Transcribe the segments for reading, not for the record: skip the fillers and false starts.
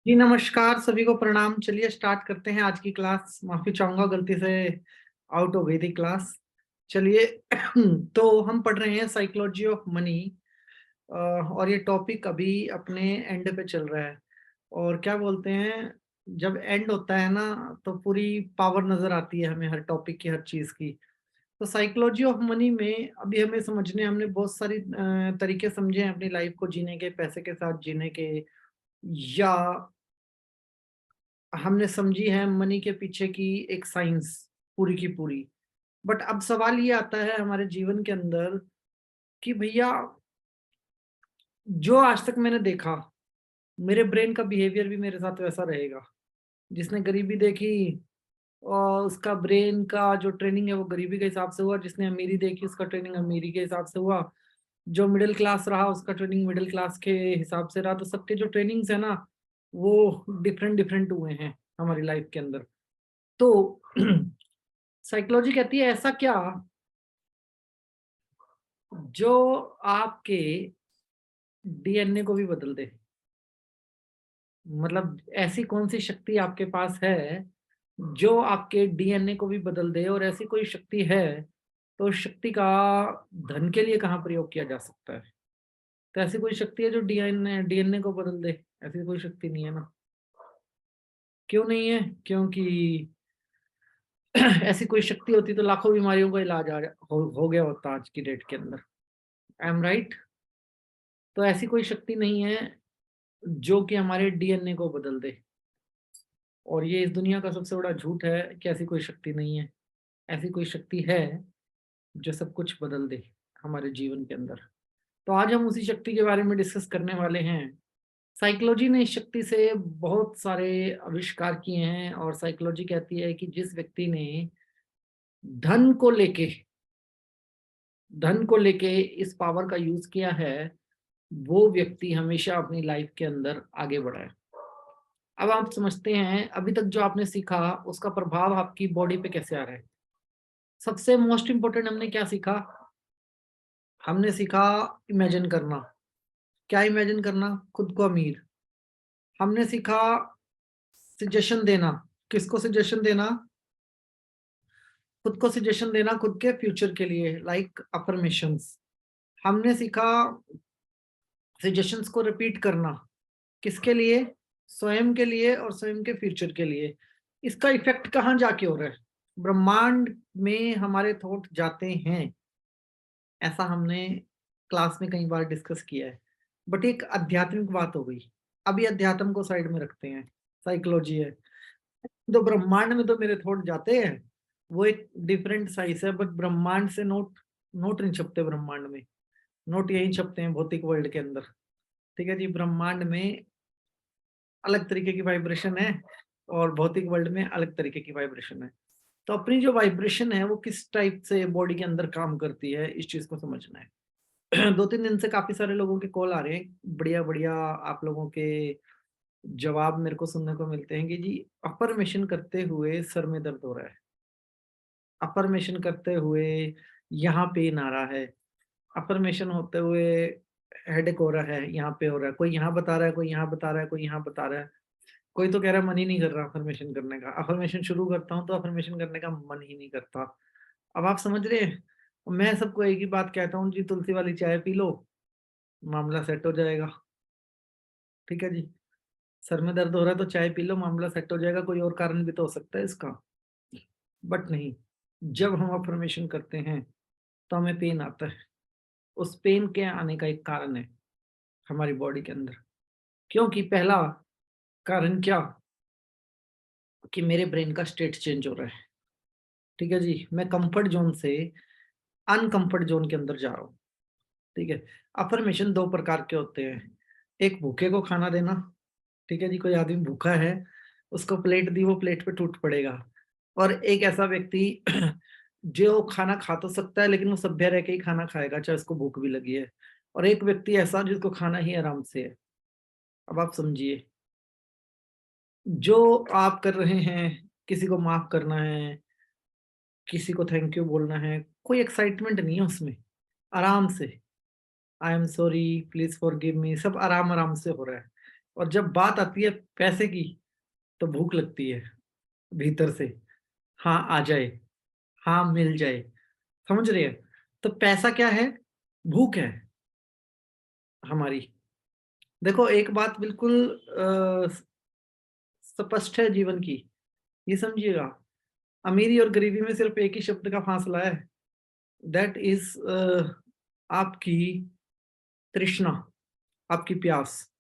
जी नमस्कार, सभी को प्रणाम। चलिए स्टार्ट करते हैं आज की क्लास। माफी चाहूंगा, गलती से आउट हो गई थी क्लास। चलिए तो हम पढ़ रहे हैं साइकोलॉजी ऑफ मनी। और ये टॉपिक अभी अपने एंड पे चल रहा है। और क्या बोलते हैं, जब एंड होता है ना तो पूरी पावर नजर आती है हमें हर टॉपिक की, हर चीज की। तो साइकोलॉजी ऑफ मनी में अभी हमें समझने, हमने बहुत सारी तरीके समझे हैं अपनी लाइफ को जीने के, पैसे के साथ जीने के, या हमने समझी है मनी के पीछे की एक साइंस पूरी की पूरी। बट अब सवाल ये आता है हमारे जीवन के अंदर कि भैया, जो आज तक मैंने देखा, मेरे ब्रेन का बिहेवियर भी मेरे साथ वैसा रहेगा। जिसने गरीबी देखी और उसका ब्रेन का जो ट्रेनिंग है वो गरीबी के हिसाब से हुआ। जिसने अमीरी देखी उसका ट्रेनिंग अमीरी के हिसाब से हुआ। जो मिडिल क्लास रहा उसका ट्रेनिंग मिडिल क्लास के हिसाब से रहा। तो सबके जो ट्रेनिंग्स है ना, वो डिफरेंट डिफरेंट हुए हैं हमारी लाइफ के अंदर। तो साइकोलॉजी कहती है ऐसा क्या जो आपके डीएनए को भी बदल दे। मतलब ऐसी कौन सी शक्ति आपके पास है जो आपके डीएनए को भी बदल दे। और ऐसी कोई शक्ति है तो उस शक्ति का धन के लिए कहाँ प्रयोग किया जा सकता है। तो ऐसी कोई शक्ति है जो डीएनए को बदल दे? ऐसी कोई शक्ति नहीं है ना। क्यों नहीं है? क्योंकि ऐसी कोई शक्ति होती तो लाखों बीमारियों का इलाज हो गया होता आज की डेट के अंदर। I am right? तो ऐसी कोई शक्ति नहीं है जो कि हमारे डीएनए को बदल दे। और ये इस दुनिया का सबसे बड़ा झूठ है कि ऐसी कोई शक्ति नहीं है। ऐसी कोई शक्ति है जो सब कुछ बदल दे हमारे जीवन के अंदर। तो आज हम उसी शक्ति के बारे में डिस्कस करने वाले हैं। साइकोलॉजी ने इस शक्ति से बहुत सारे आविष्कार किए हैं। और साइकोलॉजी कहती है कि जिस व्यक्ति ने धन को लेके धन को लेके इस पावर का यूज किया है, वो व्यक्ति हमेशा अपनी लाइफ के अंदर आगे बढ़ा है। अब आप समझते हैं अभी तक जो आपने सीखा उसका प्रभाव आपकी बॉडी पे कैसे आ रहा है। सबसे मोस्ट इंपोर्टेंट हमने क्या सीखा? हमने सीखा इमेजिन करना। क्या इमेजिन करना? खुद को अमीर। हमने सीखा सजेशन देना। किसको सजेशन देना? खुद को सजेशन देना खुद के फ्यूचर के लिए, लाइक अफर्मेशंस। हमने सीखा सजेशंस को रिपीट करना। किसके लिए? स्वयं के लिए और स्वयं के फ्यूचर के लिए। इसका इफेक्ट कहाँ जाके हो रहा है? ब्रह्मांड में हमारे थॉट जाते हैं। ऐसा हमने क्लास में कई बार डिस्कस किया है। बट एक आध्यात्मिक बात हो गई। अभी अध्यात्म को साइड में रखते हैं, साइकोलॉजी है। तो ब्रह्मांड में तो मेरे थॉट जाते हैं, वो एक डिफरेंट साइज है। बट ब्रह्मांड से नोट नोट नहीं छपते ब्रह्मांड में। नोट यही छपते हैं भौतिक वर्ल्ड के अंदर। ठीक है जी। ब्रह्मांड में अलग तरीके की वाइब्रेशन है और भौतिक वर्ल्ड में अलग तरीके की वाइब्रेशन है। तो अपनी जो वाइब्रेशन है वो किस टाइप से बॉडी के अंदर काम करती है, इस चीज को समझना है। 2-3 दिन से काफी सारे लोगों के कॉल आ रहे हैं, बढ़िया बढ़िया। आप लोगों के जवाब मेरे को सुनने को मिलते हैं कि जी अफर्मेशन करते हुए सर में दर्द हो रहा है, अफर्मेशन करते हुए यहाँ पेन आ रहा है, अफर्मेशन होते हुए हेडेक हो रहा है, यहाँ पे हो रहा है। कोई यहाँ बता रहा है, कोई यहाँ बता रहा है, कोई यहाँ बता रहा है। कोई तो कह रहा है मन ही नहीं कर रहा अफर्मेशन करने का। अफर्मेशन शुरू करता हूँ तो अफर्मेशन करने का मन ही नहीं करता। अब आप समझ रहे हैं? मैं सबको एक ही बात कहता हूँ जी, तुलसी वाली चाय पी लो, मामला सेट हो जाएगा। ठीक है जी। सर में दर्द हो रहा है तो चाय पी लो, मामला सेट हो जाएगा। कोई और कारण भी तो हो सकता है इसका। बट नहीं, जब हम अफर्मेशन करते हैं तो हमें पेन आता है। उस पेन के आने का एक कारण है हमारी बॉडी के अंदर। क्योंकि पहला कारण क्या, कि मेरे ब्रेन का स्टेट चेंज हो रहा है। ठीक है जी। मैं कंफर्ट जोन से अनकंफर्ट जोन के अंदर जा रहा हूँ। ठीक है। अफर्मेशन 2 प्रकार के होते हैं। एक भूखे को खाना देना। ठीक है जी। कोई आदमी भूखा है, उसको प्लेट दी, वो प्लेट पे टूट पड़ेगा। और एक ऐसा व्यक्ति जो खाना खा तो सकता है लेकिन वो सभ्य रह के ही खाना खाएगा चाहे उसको भूख भी लगी है। और एक व्यक्ति ऐसा जिसको खाना ही आराम से है। अब आप समझिए, जो आप कर रहे हैं, किसी को माफ करना है, किसी को थैंक यू बोलना है, कोई एक्साइटमेंट नहीं है उसमें। आराम से I am sorry, please forgive me, सब आराम आराम से हो रहा है। और जब बात आती है पैसे की तो भूख लगती है भीतर से, हाँ आ जाए, हाँ मिल जाए। समझ रहे हैं? तो पैसा क्या है? भूख है हमारी। देखो एक बात बिल्कुल स्पष्ट है जीवन की, ये समझिएगा, अमीरी और गरीबी में सिर्फ एक ही शब्द का फासला है, दैट इज आपकी तृष्णा, आपकी प्यास।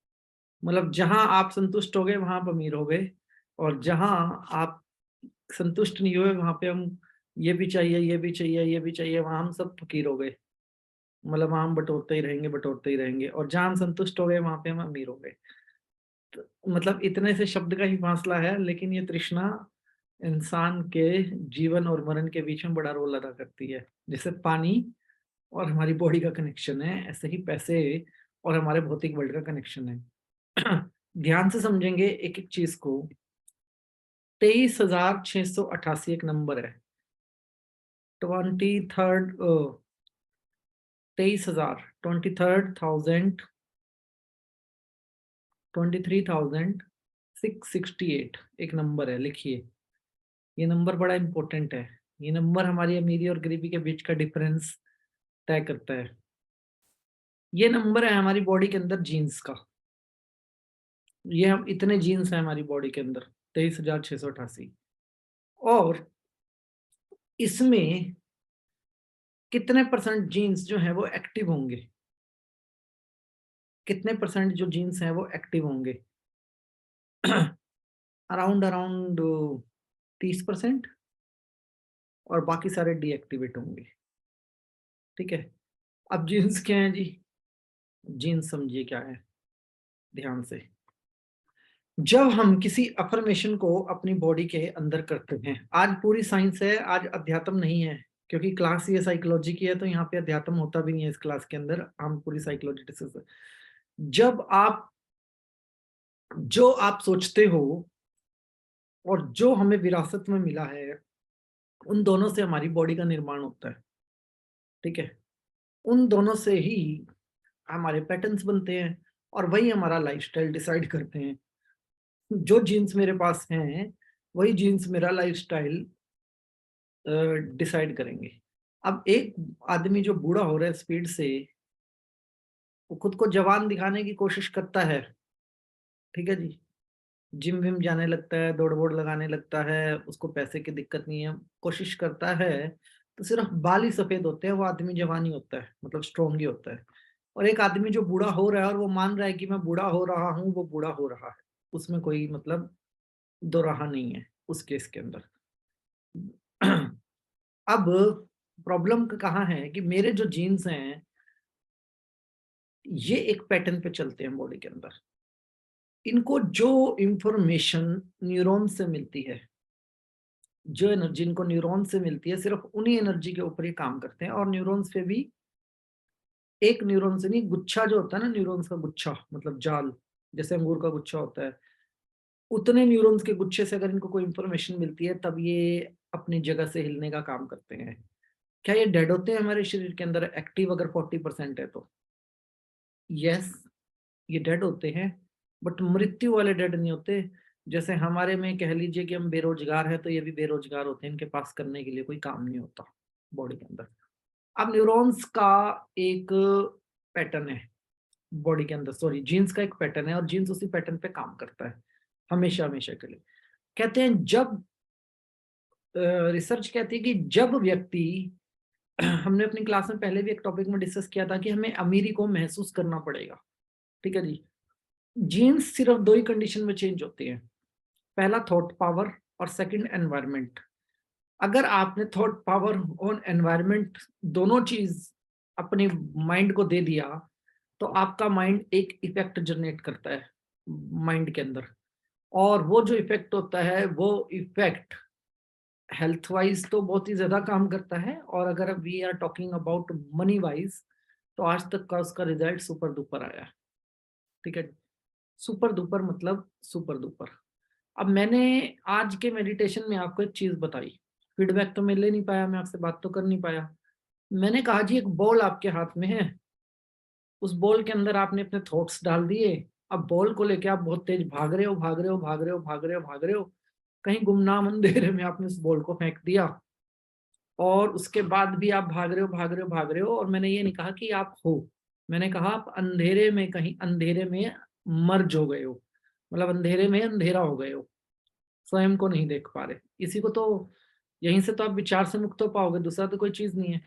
मतलब जहां आप संतुष्ट हो गए वहां आप अमीर हो गए, और जहां आप संतुष्ट नहीं हुए वहां पे हम ये भी चाहिए, ये भी चाहिए, ये भी चाहिए, वहां हम सब फकीर हो गए। मतलब वहां हम बटोरते ही रहेंगे, बटोरते ही रहेंगे, और जहां हम संतुष्ट हो गए वहां पे हम अमीर हो गए। तो मतलब इतने से शब्द का ही फासला है, लेकिन ये तृष्णा इंसान के जीवन और मरण के बीच में बड़ा रोल अदा करती है। जैसे पानी और हमारी बॉडी का कनेक्शन है, ऐसे ही पैसे और हमारे भौतिक वर्ल्ड का कनेक्शन है। ध्यान से समझेंगे एक एक चीज को। 23,688 एक नंबर है। 23,668 एक नंबर है, लिखिए। ये नंबर बड़ा इंपॉर्टेंट है। ये नंबर हमारी अमीरी और गरीबी के बीच का डिफरेंस तय करता है। ये नंबर है हमारी बॉडी के अंदर जीन्स का। ये हम इतने जीन्स हैं हमारी बॉडी के अंदर, 23,688। और इसमें कितने परसेंट जीन्स जो है वो एक्टिव होंगे? कितने परसेंट जो जीन्स हैं वो एक्टिव होंगे? Around around 30%। और बाकी सारे डीएक्टिवेट होंगे। ठीक है। अब जीन्स क्या है जी? जीन्स समझिए क्या है, ध्यान से। जब हम किसी अफर्मेशन को अपनी बॉडी के अंदर करते हैं, आज पूरी साइंस है, आज अध्यात्म नहीं है, क्योंकि क्लास ये साइकोलॉजी की है, तो यहाँ पे अध्यात्म होता भी नहीं है इस क्लास के अंदर, हम पूरी साइकोलॉजी डिस्कस। जब आप जो आप सोचते हो और जो हमें विरासत में मिला है, उन दोनों से हमारी बॉडी का निर्माण होता है। ठीक है। उन दोनों से ही हमारे पैटर्न्स बनते हैं, और वही हमारा लाइफस्टाइल डिसाइड करते हैं। जो जीन्स मेरे पास हैं वही जीन्स मेरा लाइफस्टाइल डिसाइड करेंगे। अब एक आदमी जो बूढ़ा हो रहा है स्पीड से, वो खुद को जवान दिखाने की कोशिश करता है। ठीक है जी। जिम विम जाने लगता है, दौड़ वोड़ लगाने लगता है, उसको पैसे की दिक्कत नहीं है, कोशिश करता है, तो सिर्फ बाल ही सफेद होते हैं, वो आदमी जवान ही होता है, मतलब स्ट्रोंग ही होता है। और एक आदमी जो बूढ़ा हो रहा है और वो मान रहा है कि मैं बूढ़ा हो रहा हूँ, वो बूढ़ा हो रहा है, उसमें कोई मतलब दो राह नहीं है उस केस के अंदर। अब प्रॉब्लम कहाँ है कि मेरे जो जीन्स हैं ये एक पैटर्न पे चलते हैं बॉडी के अंदर। इनको जो इंफॉर्मेशन न्यूरॉन से मिलती है, जो एनर्जी इनको न्यूरॉन से मिलती है, सिर्फ उन्हीं एनर्जी के ऊपर ही काम करते हैं। और न्यूरॉन्स पे भी एक न्यूरॉन से नहीं, गुच्छा जो होता है ना, न्यूरॉन्स का गुच्छा मतलब जाल, जैसे अंगूर का गुच्छा होता है, उतने न्यूरॉन्स के गुच्छे से अगर इनको कोई इंफॉर्मेशन मिलती है तब ये अपनी जगह से हिलने का काम करते हैं। क्या ये डेड होते हैं हमारे शरीर के अंदर एक्टिव अगर 40% है तो? यस, ये डेड होते हैं, बट मृत्यु वाले डेड नहीं होते। जैसे हमारे में कह लीजिए कि हम बेरोजगार हैं, तो ये भी बेरोजगार होते हैं, इनके पास करने के लिए कोई काम नहीं होता बॉडी के अंदर। अब न्यूरॉन्स का एक पैटर्न है बॉडी के अंदर, सॉरी जीन्स का एक पैटर्न है, और जीन्स उसी पैटर्न पे काम करता है हमेशा हमेशा के लिए। कहते हैं जब रिसर्च कहती है कि जब व्यक्ति हमने अपनी क्लास में पहले भी एक टॉपिक में डिस्कस किया था कि हमें अमीरी को महसूस करना पड़ेगा। ठीक है जी। जीन्स सिर्फ दो ही कंडीशन में चेंज होती है, पहला थॉट पावर और सेकंड एनवायरनमेंट। अगर आपने थॉट पावर और एनवायरनमेंट दोनों चीज अपने माइंड को दे दिया, तो आपका माइंड एक इफेक्ट जनरेट करता है माइंड के अंदर, और वो जो इफेक्ट होता है वो इफेक्ट हेल्थ वाइज तो बहुत ही ज्यादा काम करता है, और अगर we are talking about money wise, तो आज तक का उसका रिजल्ट सुपर डुपर आया है। ठीक है। सुपर डुपर मतलब सुपर डुपर। अब मैंने आज के मेडिटेशन में आपको एक चीज बताई, फीडबैक तो मैं ले नहीं पाया, मैं आपसे बात तो कर नहीं पाया। मैंने कहा जी एक बॉल आपके हाथ में है, उस बॉल के अंदर आपने अपने थॉट्स डाल दिए, अब बॉल को लेके आप बहुत तेज भाग रहे हो, भाग रहे हो, भाग रहे हो, भाग रहे हो, भाग रहे हो, कहीं गुमनाम अंधेरे में आपने उस बॉल को फेंक दिया, और उसके बाद भी आप भाग रहे हो, भाग रहे हो, भाग रहे हो। और मैंने ये नहीं कहा कि आप हो, मैंने कहा आप अंधेरे में, कहीं अंधेरे में मर्ज हो गए हो, मतलब अंधेरे में अंधेरा हो गए हो, स्वयं को नहीं देख पा रहे। इसी को तो, यहीं से तो आप विचार से मुक्त हो पाओगे, दूसरा तो कोई चीज नहीं है।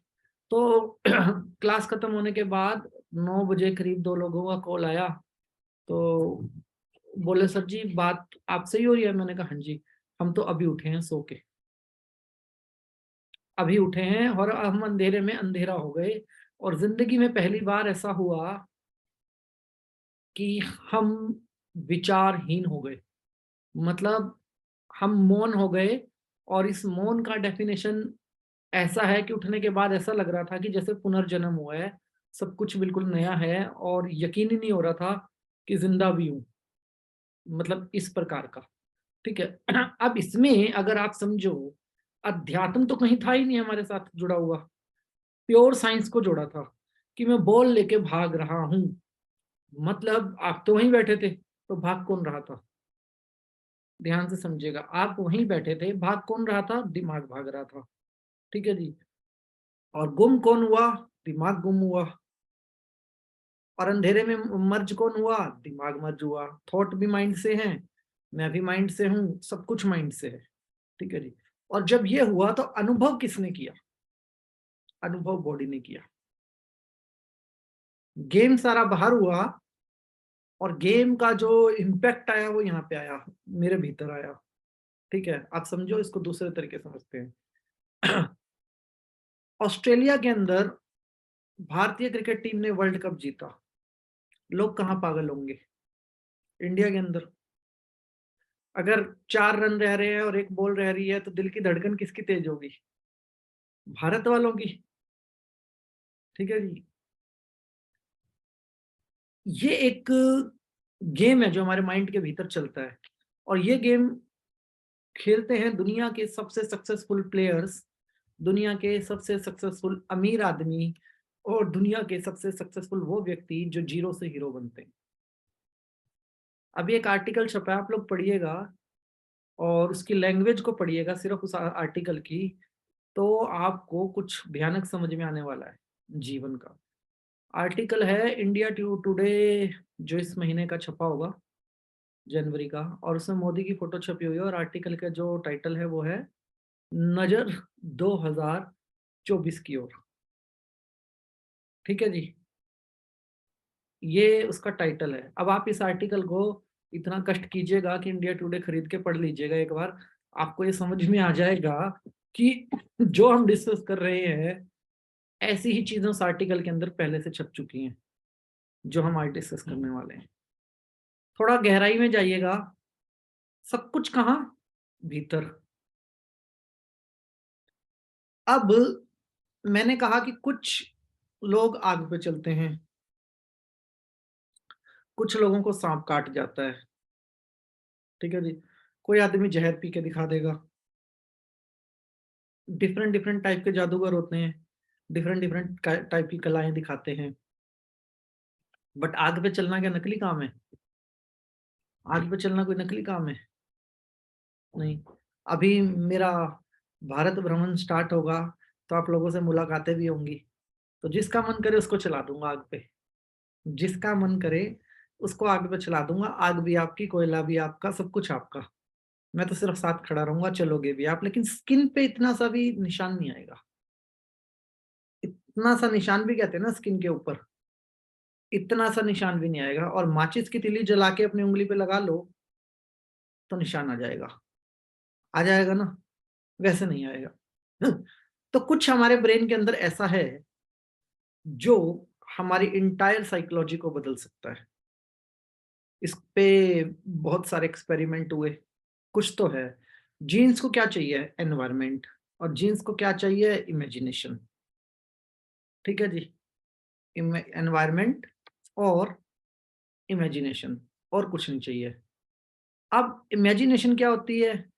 तो क्लास खत्म होने के बाद 9 बजे करीब 2 लोगों का कॉल आया। तो बोले सर जी बात आपसे ही हो रही है। मैंने कहा हाँ जी, हम तो अभी उठे हैं सो के, अभी उठे हैं और हम अंधेरे में अंधेरा हो गए। और जिंदगी में पहली बार ऐसा हुआ कि हम विचारहीन हो गए, मतलब हम मौन हो गए। और इस मौन का डेफिनेशन ऐसा है कि उठने के बाद ऐसा लग रहा था कि जैसे पुनर्जन्म हुआ है, सब कुछ बिल्कुल नया है, और यकीन ही नहीं हो रहा था कि जिंदा भी हूं, मतलब इस प्रकार का। ठीक है। अब इसमें अगर आप समझो, अध्यात्म तो कहीं था ही नहीं हमारे साथ जुड़ा हुआ, प्योर साइंस को जोड़ा था कि मैं बॉल लेके भाग रहा हूं। मतलब आप तो वहीं बैठे थे, तो भाग कौन रहा था? ध्यान से समझिएगा, आप वहीं बैठे थे, भाग कौन रहा था? दिमाग भाग रहा था। ठीक है जी। और गुम कौन हुआ? दिमाग गुम हुआ। और अंधेरे में मर्ज कौन हुआ? दिमाग मर्ज हुआ। थॉट भी माइंड से हैं, मैं भी माइंड से हूं, सब कुछ माइंड से है। ठीक है जी। और जब ये हुआ तो अनुभव किसने किया? अनुभव बॉडी ने किया। गेम सारा बाहर हुआ, और गेम का जो इम्पैक्ट आया वो यहाँ पे आया, मेरे भीतर आया। ठीक है, आप समझो, इसको दूसरे तरीके से समझते हैं। ऑस्ट्रेलिया के अंदर भारतीय क्रिकेट टीम ने वर्ल्ड कप जीता, लोग कहाँ पागल होंगे? इंडिया के अंदर अगर 4 रन रह रहे हैं और एक बॉल रह रही है, तो दिल की धड़कन किसकी तेज होगी? भारत वालों की। ठीक है जी। ये एक गेम है जो हमारे माइंड के भीतर चलता है, और ये गेम खेलते हैं दुनिया के सबसे सक्सेसफुल प्लेयर्स, दुनिया के सबसे सक्सेसफुल अमीर आदमी, और दुनिया के सबसे सक्सेसफुल वो व्यक्ति जो जीरो से हीरो बनते हैं। अभी एक आर्टिकल छपा है, आप लोग पढ़िएगा, और उसकी लैंग्वेज को पढ़िएगा, सिर्फ उस आर्टिकल की, तो आपको कुछ भयानक समझ में आने वाला है जीवन का। आर्टिकल है इंडिया टुडे, जो इस महीने का छपा होगा, जनवरी का, और उसमें मोदी की फोटो छपी हुई है, और आर्टिकल का जो टाइटल है वो है नजर 2024 की ओर। ठीक है जी। ये उसका टाइटल है। अब आप इस आर्टिकल को इतना कष्ट कीजिएगा कि इंडिया टुडे खरीद के पढ़ लीजिएगा एक बार, आपको ये समझ में आ जाएगा कि जो हम डिस्कस कर रहे हैं, ऐसी ही चीजें उस आर्टिकल के अंदर पहले से छप चुकी हैं जो हम आज डिस्कस करने वाले हैं। थोड़ा गहराई में जाइएगा, सब कुछ कहाँ? भीतर। अब मैंने कहा कि कुछ लोग आग पे चलते हैं, कुछ लोगों को सांप काट जाता है। ठीक है जी। कोई आदमी जहर पी के दिखा देगा। डिफरेंट डिफरेंट टाइप के जादूगर होते हैं, डिफरेंट डिफरेंट टाइप की कलाएं दिखाते हैं। बट आग पे चलना क्या नकली काम है? आग पे चलना कोई नकली काम है? नहीं। अभी मेरा भारत भ्रमण स्टार्ट होगा, तो आप लोगों से मुलाकातें भी होंगी, तो जिसका मन करे उसको चला दूंगा आग पे, जिसका मन करे उसको आग पे चला दूंगा। आग भी आपकी, कोयला भी आपका, सब कुछ आपका। मैं तो सिर्फ साथ खड़ा रहूंगा, चलोगे भी आप, लेकिन स्किन पे इतना सा भी निशान नहीं आएगा। इतना सा निशान भी कहते हैं ना स्किन के ऊपर, इतना सा निशान भी नहीं आएगा। और माचिस की तिली जला के अपनी उंगली पे लगा लो तो निशान आ जाएगा। आ जाएगा ना? वैसे नहीं आएगा। तो कुछ हमारे ब्रेन के अंदर ऐसा है जो हमारी इंटायर साइकोलॉजी को बदल सकता है। इस पे बहुत सारे एक्सपेरिमेंट हुए। कुछ तो है। जीन्स को क्या चाहिए? एनवायरमेंट। और जीन्स को क्या चाहिए? इमेजिनेशन। ठीक है जी। एनवायरमेंट और इमेजिनेशन, और कुछ नहीं चाहिए। अब इमेजिनेशन क्या होती है?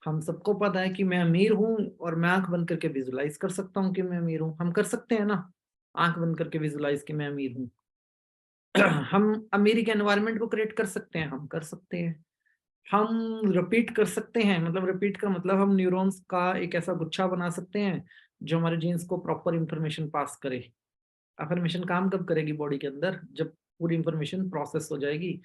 हम सबको पता है कि मैं अमीर हूं, और मैं आंख बंद करके विजुलाइज कर सकता हूं कि मैं अमीर हूं। हम कर सकते हैं ना, आंख बंद करके विजुलाइज कि मैं अमीर हूं। हम अमीरी के एनवायरनमेंट को क्रिएट कर सकते हैं, हम कर सकते हैं। हम रिपीट कर सकते हैं, मतलब रिपीट का मतलब हम न्यूरॉन्स का एक ऐसा गुच्छा बना सकते हैं जो हमारे जीन्स को प्रॉपर इंफॉर्मेशन पास करे। अफर्मेशन काम कब करेगी बॉडी के अंदर? जब पूरी इंफॉर्मेशन प्रोसेस हो जाएगी।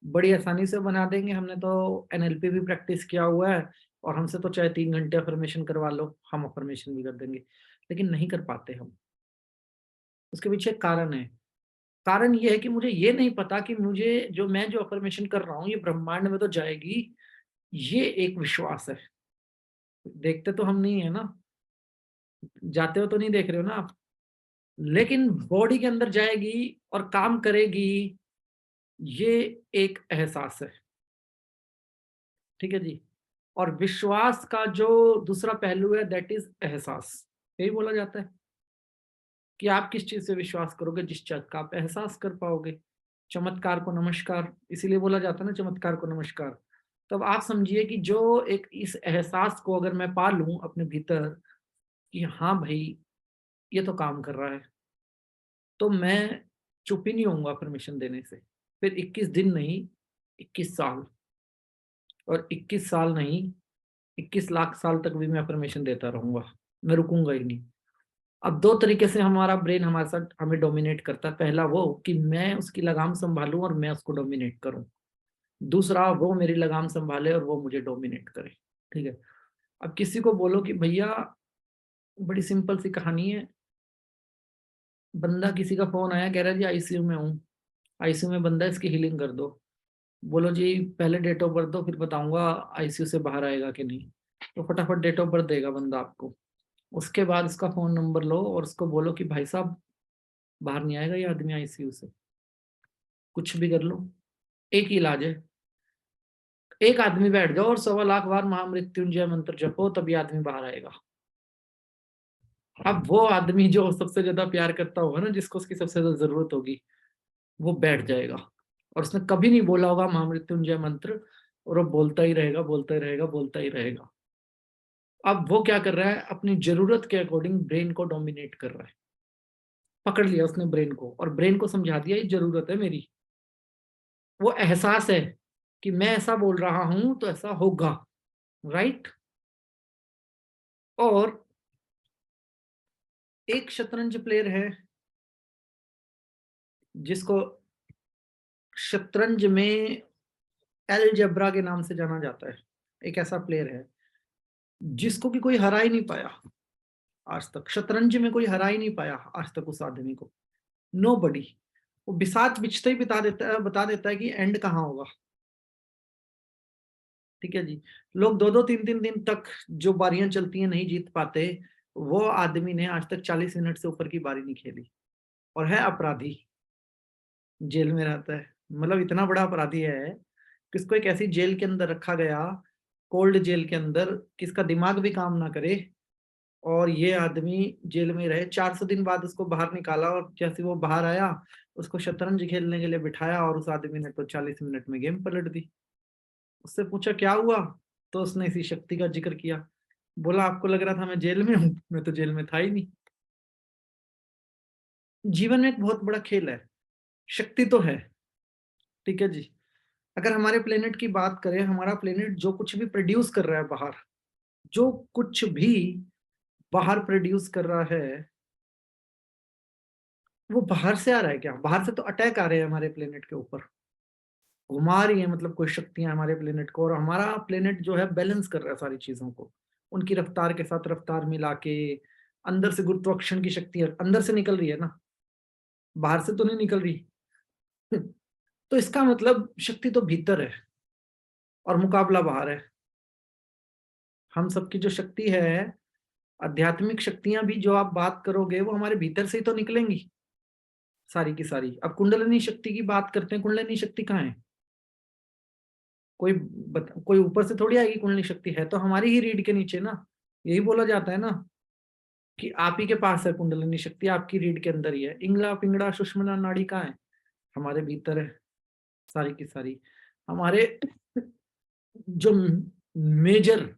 बड़ी आसानी से बना देंगे, हमने तो एनएलपी भी प्रैक्टिस किया हुआ है, और हमसे तो चाहे 3 घंटे अफर्मेशन करवा लो, हम अफर्मेशन भी कर देंगे, लेकिन नहीं कर पाते हम। उसके पीछे एक कारण है। कारण ये है कि मुझे ये नहीं पता कि मुझे जो अफर्मेशन कर रहा हूँ ये ब्रह्मांड में तो जाएगी, ये एक विश्वास है। देखते तो हम नहीं है ना, जाते हो तो नहीं देख रहे हो ना आप, लेकिन बॉडी के अंदर जाएगी और काम करेगी, ये एक एहसास है। ठीक है जी। और विश्वास का जो दूसरा पहलू है दैट इज एहसास। यही बोला जाता है कि आप किस चीज से विश्वास करोगे, जिस चीज का आप एहसास कर पाओगे। चमत्कार को नमस्कार, इसीलिए बोला जाता है ना चमत्कार को नमस्कार। तब आप समझिए कि जो एक इस एहसास को अगर मैं पा लूं अपने भीतर कि हाँ भाई ये तो काम कर रहा है, तो मैं चुप ही नहीं होऊंगा परमिशन देने से। फिर 21 दिन नहीं, 21 साल, और 21 साल नहीं, 21 लाख साल तक भी मैं अफर्मेशन देता रहूंगा, मैं रुकूंगा ही नहीं। अब दो तरीके से हमारा ब्रेन हमारे साथ हमें डोमिनेट करता है। पहला वो कि मैं उसकी लगाम संभालूं और मैं उसको डोमिनेट करूं। दूसरा वो मेरी लगाम संभाले और वो मुझे डोमिनेट करे। ठीक है। अब किसी को बोलो कि भैया, बड़ी सिंपल सी कहानी है, बंदा किसी का फोन आया, कह रहा है जी आईसीयू में हूँ, आईसीयू में बंदा, इसकी हीलिंग कर दो। बोलो जी पहले डेट ऑफ बर्थ दो, फिर बताऊंगा आईसीयू से बाहर आएगा कि नहीं। तो फटाफट डेट ऑफ बर्थ देगा बंदा आपको। उसके बाद उसका फोन नंबर लो और उसको बोलो कि भाई साहब बाहर नहीं आएगा ये आदमी आईसीयू से, कुछ भी कर लो, एक ही इलाज है, एक आदमी बैठ जाओ और 1.25 लाख बार महामृत्युंजय मंत्र जपो, तभी आदमी बाहर आएगा। अब वो आदमी जो सबसे ज्यादा प्यार करता होगा ना, जिसको उसकी सबसे ज्यादा जरूरत होगी, वो बैठ जाएगा, और उसने कभी नहीं बोला होगा महामृत्युंजय मंत्र, और वो बोलता ही रहेगा, बोलता ही रहेगा, बोलता ही रहेगा। अब वो क्या कर रहा है, अपनी जरूरत के अकॉर्डिंग ब्रेन को डोमिनेट कर रहा है। पकड़ लिया उसने ब्रेन को, और ब्रेन को समझा दिया ये जरूरत है मेरी। वो एहसास है कि मैं ऐसा बोल रहा हूं तो ऐसा होगा, राइट। और एक शतरंज प्लेयर है जिसको शतरंज में एल जबरा के नाम से जाना जाता है। एक ऐसा प्लेयर है जिसको कि कोई हरा ही नहीं पाया आज तक, शतरंज में कोई हरा ही नहीं पाया आज तक उस आदमी को, नो बडी। वो बिसात बिछते ही बता देता है कि एंड कहाँ होगा। ठीक है जी। लोग 2-2 3-3 दिन तक जो बारियां चलती हैं नहीं जीत पाते, वो आदमी ने आज तक 40 मिनट से ऊपर की बारी नहीं खेली, और है अपराधी, जेल में रहता है। मतलब इतना बड़ा अपराधी है कि इसको एक ऐसी जेल के अंदर रखा गया, कोल्ड जेल के अंदर, कि इसका दिमाग भी काम ना करे, और ये आदमी जेल में रहे। 400 दिन बाद उसको बाहर निकाला, और जैसे वो बाहर आया उसको शतरंज खेलने के लिए बिठाया, और उस आदमी ने तो 40 मिनट में गेम पलट दी। उससे पूछा क्या हुआ, तो उसने इसी शक्ति का जिक्र किया। बोला आपको लग रहा था मैं जेल में हूँ, मैं तो जेल में था ही नहीं। जीवन में एक बहुत बड़ा खेल है, शक्ति तो है। ठीक है जी। अगर हमारे प्लेनेट की बात करें, हमारा प्लेनेट जो कुछ भी प्रोड्यूस कर रहा है बाहर, जो कुछ भी बाहर प्रोड्यूस कर रहा है, वो बाहर से आ रहा है क्या? बाहर से तो अटैक आ रहे हैं हमारे प्लेनेट के ऊपर, घुमा रही है मतलब कोई शक्तियां हमारे प्लेनेट को, और हमारा प्लेनेट जो है बैलेंस कर रहा है सारी चीजों को, उनकी रफ्तार के साथ रफ्तार मिला के। अंदर से गुरुत्वाकर्षण की शक्ति अंदर से निकल रही है ना, बाहर से तो नहीं निकल रही। तो इसका मतलब शक्ति तो भीतर है और मुकाबला बाहर है। हम सबकी जो शक्ति है, आध्यात्मिक शक्तियां भी जो आप बात करोगे, वो हमारे भीतर से ही तो निकलेंगी सारी की सारी। अब कुंडलिनी शक्ति की बात करते हैं, कुंडलिनी शक्ति कहाँ है? कोई ऊपर से थोड़ी आएगी कुंडली शक्ति, है तो हमारी ही रीढ़ के नीचे ना। यही बोला जाता है ना कि आप ही के पास है कुंडलिनी शक्ति, आपकी रीढ़ के अंदर ही है। इंगला पिंगड़ा सुषुम्ना नाड़ी कहाँ है? हमारे भीतर है सारी की सारी। हमारे जो मेजर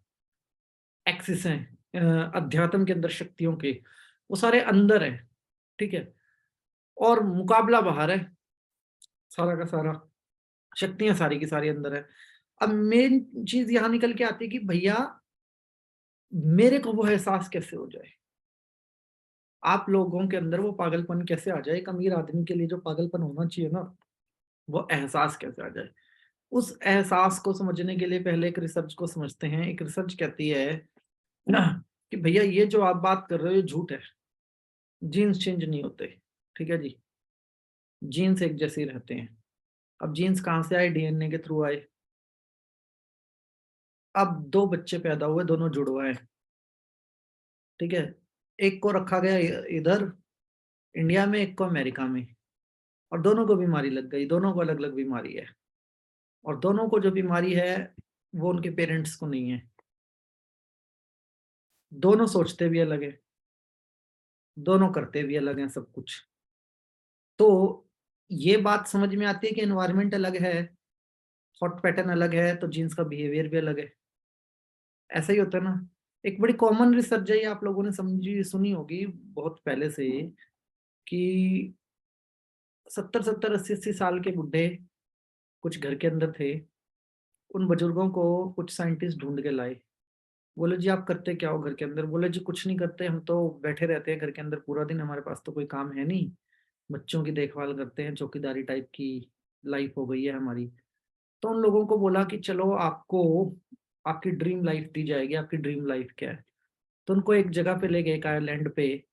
एक्सिस हैं अध्यात्म के अंदर शक्तियों के, वो सारे अंदर है। ठीक है। और मुकाबला बाहर है। सारा का सारा, शक्तियां सारी की सारी अंदर है। अब मेन चीज यहाँ निकल के आती है कि भैया मेरे को वो एहसास कैसे हो जाए, आप लोगों के अंदर वो पागलपन कैसे आ जाए, एक अमीर आदमी के लिए जो पागलपन होना चाहिए ना, वो एहसास कैसे आ जाए। उस एहसास को समझने के लिए पहले एक रिसर्च को समझते हैं। एक रिसर्च कहती है कि भैया ये जो आप बात कर रहे हो ये झूठ है, जीन्स चेंज नहीं होते, ठीक है जी, जीन्स एक जैसे ही रहते हैं। अब जीन्स कहाँ से आए, डीएनए के थ्रू आए। अब दो बच्चे पैदा हुए, दोनों जुड़वा हैं, ठीक है, एक को रखा गया इधर इंडिया में, एक को अमेरिका में, और दोनों को बीमारी लग गई, दोनों को अलग अलग बीमारी है, और दोनों को जो बीमारी है वो उनके पेरेंट्स को नहीं है, दोनों सोचते भी अलग है, दोनों करते भी अलग हैं सब कुछ। तो ये बात समझ में आती है कि एनवायरनमेंट अलग है, थॉट पैटर्न अलग है, तो जीन्स का बिहेवियर भी अलग है। ऐसा ही होता है ना। एक बड़ी कॉमन रिसर्च है, ये आप लोगों ने समझी सुनी होगी बहुत पहले से, कि 70-70 80-80 साल के बुढ़े कुछ घर के अंदर थे, उन बुजुर्गों को कुछ साइंटिस्ट ढूंढ के लाए। बोले जी आप करते क्या हो घर के अंदर, बोले जी कुछ नहीं करते, हम तो बैठे रहते हैं घर के अंदर पूरा दिन, हमारे पास तो कोई काम है नहीं, बच्चों की देखभाल करते हैं, चौकीदारी टाइप की लाइफ हो गई है हमारी। तो उन लोगों को बोला कि चलो आपको आपकी ड्रीम लाइफ दी जाएगी। आपकी ड्रीम लाइफ क्या है? तो उनको एक जगह पे ले गए, एक आइलैंड पे,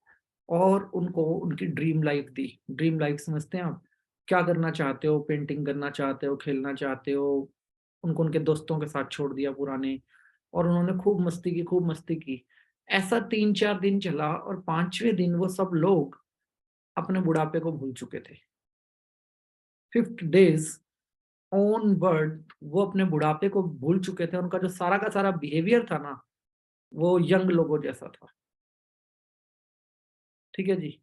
और उनको उनकी ड्रीम लाइफ दी। ड्रीम लाइफ समझते हैं आप? क्या करना चाहते हो, पेंटिंग करना चाहते हो, खेलना चाहते हो? उनको उनके दोस्तों के साथ छोड़ दिया पुराने, और उन्होंने खूब मस्ती की, खूब मस्ती की। ऐसा 3-4 दिन चला, और 5वें दिन वो सब लोग अपने बुढ़ापे को भूल चुके थे। 5th डेज ऑन बर्ड वो अपने बुढ़ापे को भूल चुके थे। उनका जो सारा का सारा बिहेवियर था ना, वो यंग लोगों जैसा था, ठीक है जी।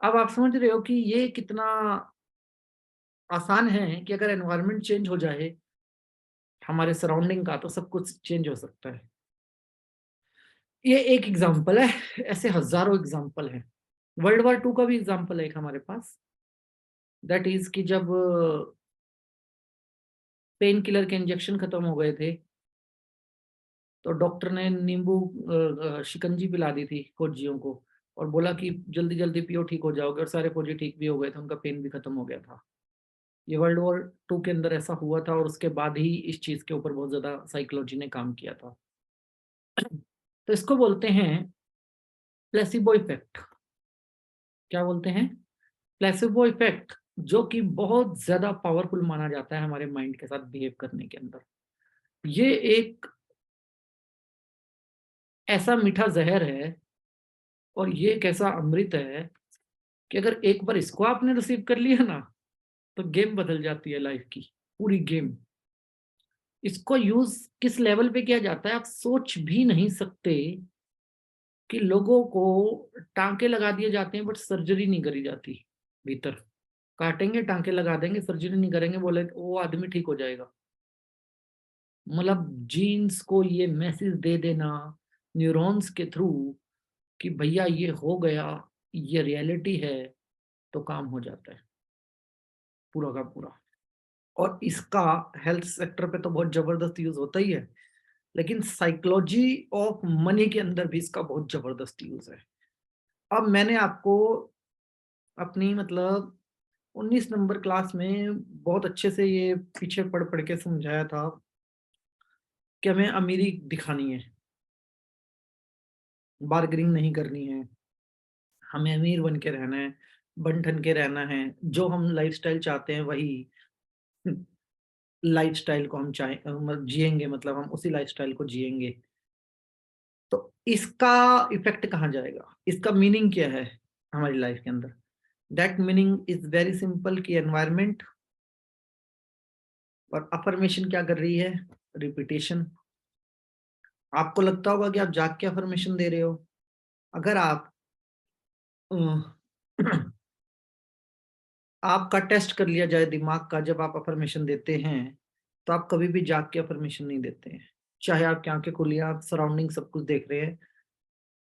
अब आप समझ रहे हो कि ये कितना आसान है कि अगर एनवायरनमेंट चेंज हो जाए हमारे सराउंडिंग का, तो सब कुछ चेंज हो सकता है। ये एक एग्जाम्पल है, ऐसे हजारों एग्जाम्पल हैं। वर्ल्ड वॉर 2 का भी एग्जाम्पल है एक हमारे पास। दैट इज कि जब पेन किलर के इंजेक्शन खत्म हो गए थे, तो डॉक्टर ने नींबू शिकंजी पिला दी थी फौजियों को, और बोला कि जल्दी जल्दी पियो, ठीक हो जाओगे, और सारे फौजी ठीक भी हो गए थे, उनका पेन भी खत्म हो गया था। ये वर्ल्ड वॉर 2 के अंदर ऐसा हुआ था, और उसके बाद ही इस चीज के ऊपर बहुत ज्यादा साइकोलॉजी ने काम किया था। तो इसको बोलते हैं प्लेसिबो इफेक्ट। क्या बोलते हैं? प्लेसिबो इफेक्ट, जो कि बहुत ज्यादा पावरफुल माना जाता है हमारे माइंड के साथ बिहेव करने के अंदर। ये एक ऐसा मीठा जहर है, और ये एक ऐसा अमृत है कि अगर एक बार इसको आपने रिसीव कर लिया ना, तो गेम बदल जाती है लाइफ की, पूरी गेम। इसको यूज किस लेवल पे किया जाता है आप सोच भी नहीं सकते, कि लोगों को टांके लगा दिए जाते हैं बट सर्जरी नहीं करी जाती भीतर। काटेंगे, टांके लगा देंगे, सर्जरी नहीं करेंगे, बोले वो आदमी ठीक हो जाएगा। मतलब जीन्स को ये मैसेज दे देना न्यूरॉन्स के थ्रू कि भैया ये हो गया, ये रियलिटी है, तो काम हो जाता है पूरा का पूरा। और इसका हेल्थ सेक्टर पे तो बहुत जबरदस्त यूज होता ही है, लेकिन साइकोलॉजी ऑफ मनी के अंदर भी इसका बहुत जबरदस्त यूज है। अब मैंने आपको अपनी मतलब 19 नंबर क्लास में बहुत अच्छे से ये पीछे पढ़ पढ़ के समझाया था कि हमें अमीरी दिखानी है, बार्गेनिंग नहीं करनी है, हमें अमीर बन के रहना है, बन ठन के रहना है, जो हम लाइफस्टाइल चाहते हैं वही लाइफस्टाइल को हम जिएंगे, मतलब हम उसी लाइफस्टाइल को जिएंगे। तो इसका इफेक्ट कहाँ जाएगा, इसका मीनिंग क्या है हमारी लाइफ के अंदर? That meaning is very simple, कि एनवायरनमेंट और अफर्मेशन क्या कर रही है, रिपीटेशन। आपको लगता होगा कि आप जाग के अफर्मेशन दे रहे हो। अगर आप आपका टेस्ट कर लिया जाए दिमाग का, जब आप अफर्मेशन देते हैं तो आप कभी भी जाग के अफर्मेशन नहीं देते हैं। चाहे आपकी आंखें खुली, आप सराउंडिंग सब कुछ देख रहे हैं,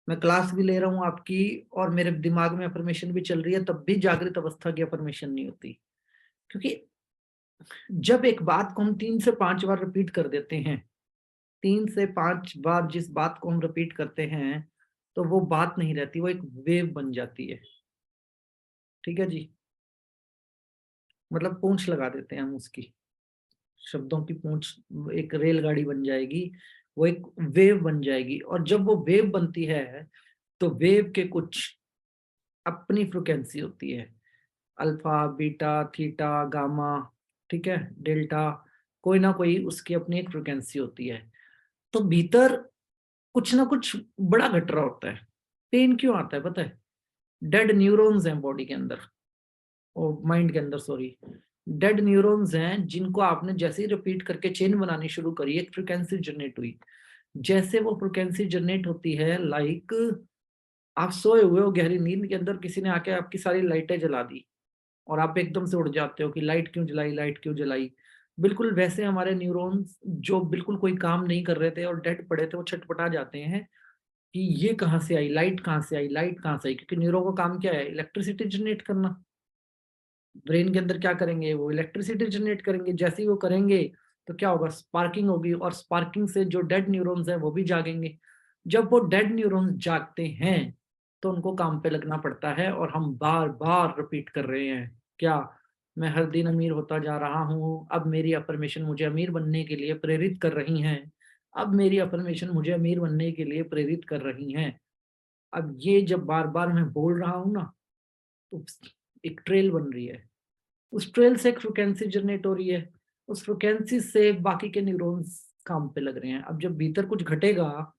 मैं क्लास भी ले रहा हूँ आपकी, और मेरे दिमाग में अफर्मेशन भी चल रही है, तब भी जागृत अवस्था की अफर्मेशन नहीं होती। क्योंकि जब एक बात को हम 3 से 5 बार रिपीट कर देते हैं, 3 से 5 बार जिस बात को हम रिपीट करते हैं, तो वो बात नहीं रहती, वो एक वेव बन जाती है। ठीक है जी? मतलब पूंछ लगा देते हैं हम उसकी, शब्दों की पूंछ एक रेलगाड़ी बन जाएगी, वो एक वेव बन जाएगी, और जब वो वेव बनती है, तो वेव के कुछ अपनी फ्रीक्वेंसी होती है। अल्फा, बीटा, थीटा, गामा, ठीक है, डेल्टा, कोई ना कोई उसकी अपनी एक फ्रीक्वेंसी होती है। तो भीतर कुछ ना कुछ बड़ा घट रहा होता है। पेन क्यों आता है पता है? डेड न्यूरॉन्स हैं बॉडी के अंदर, और माइंड के अंदर, सॉरी। डेड न्यूरॉन्स हैं जिनको आपने जैसे ही रिपीट करके चेन बनानी शुरू करी, एक फ्रीक्वेंसी जनरेट हुई। जैसे वो फ्रीक्वेंसी जनरेट होती है, लाइक आप सोए हुए हो गहरी नींद के अंदर, किसी ने आके आपकी सारी लाइटें जला दी, और आप एकदम से उठ जाते हो कि लाइट क्यों जलाई, लाइट क्यों जलाई। बिल्कुल वैसे हमारे न्यूरॉन्स जो बिल्कुल कोई काम नहीं कर रहे थे और डेड पड़े थे, वो छटपटा जाते हैं कि ये कहाँ से आई, लाइट कहाँ से आई, लाइट कहाँ से आई, क्योंकि न्यूरो का काम क्या है? इलेक्ट्रिसिटी जनरेट करना। ब्रेन के अंदर क्या करेंगे? वो इलेक्ट्रिसिटी जनरेट करेंगे। जैसे ही वो करेंगे, तो क्या होगा? स्पार्किंग होगी, और स्पार्किंग से जो डेड न्यूरॉन्स हैं वो भी जागेंगे। जब वो डेड न्यूरॉन्स जागते हैं, तो उनको काम पे लगना पड़ता है, और हम बार बार रिपीट कर रहे हैं क्या? मैं हर दिन अमीर होता जा रहा हूँ, अब मेरी अफर्मेशन मुझे अमीर बनने के लिए प्रेरित कर रही हैं। अब मेरी अफर्मेशन मुझे अमीर बनने के लिए प्रेरित कर रही हैं। अब ये जब बार बार मैं बोल रहा हूँ ना, तो एक ट्रेल बन रही है। उस ट्रेल से एक फ्रीक्वेंसी जनरेट हो रही है। उस फ्रीक्वेंसी से बाकी के न्यूरॉन्स काम पे लग रहे हैं। अब जब भीतर कुछ घटेगा,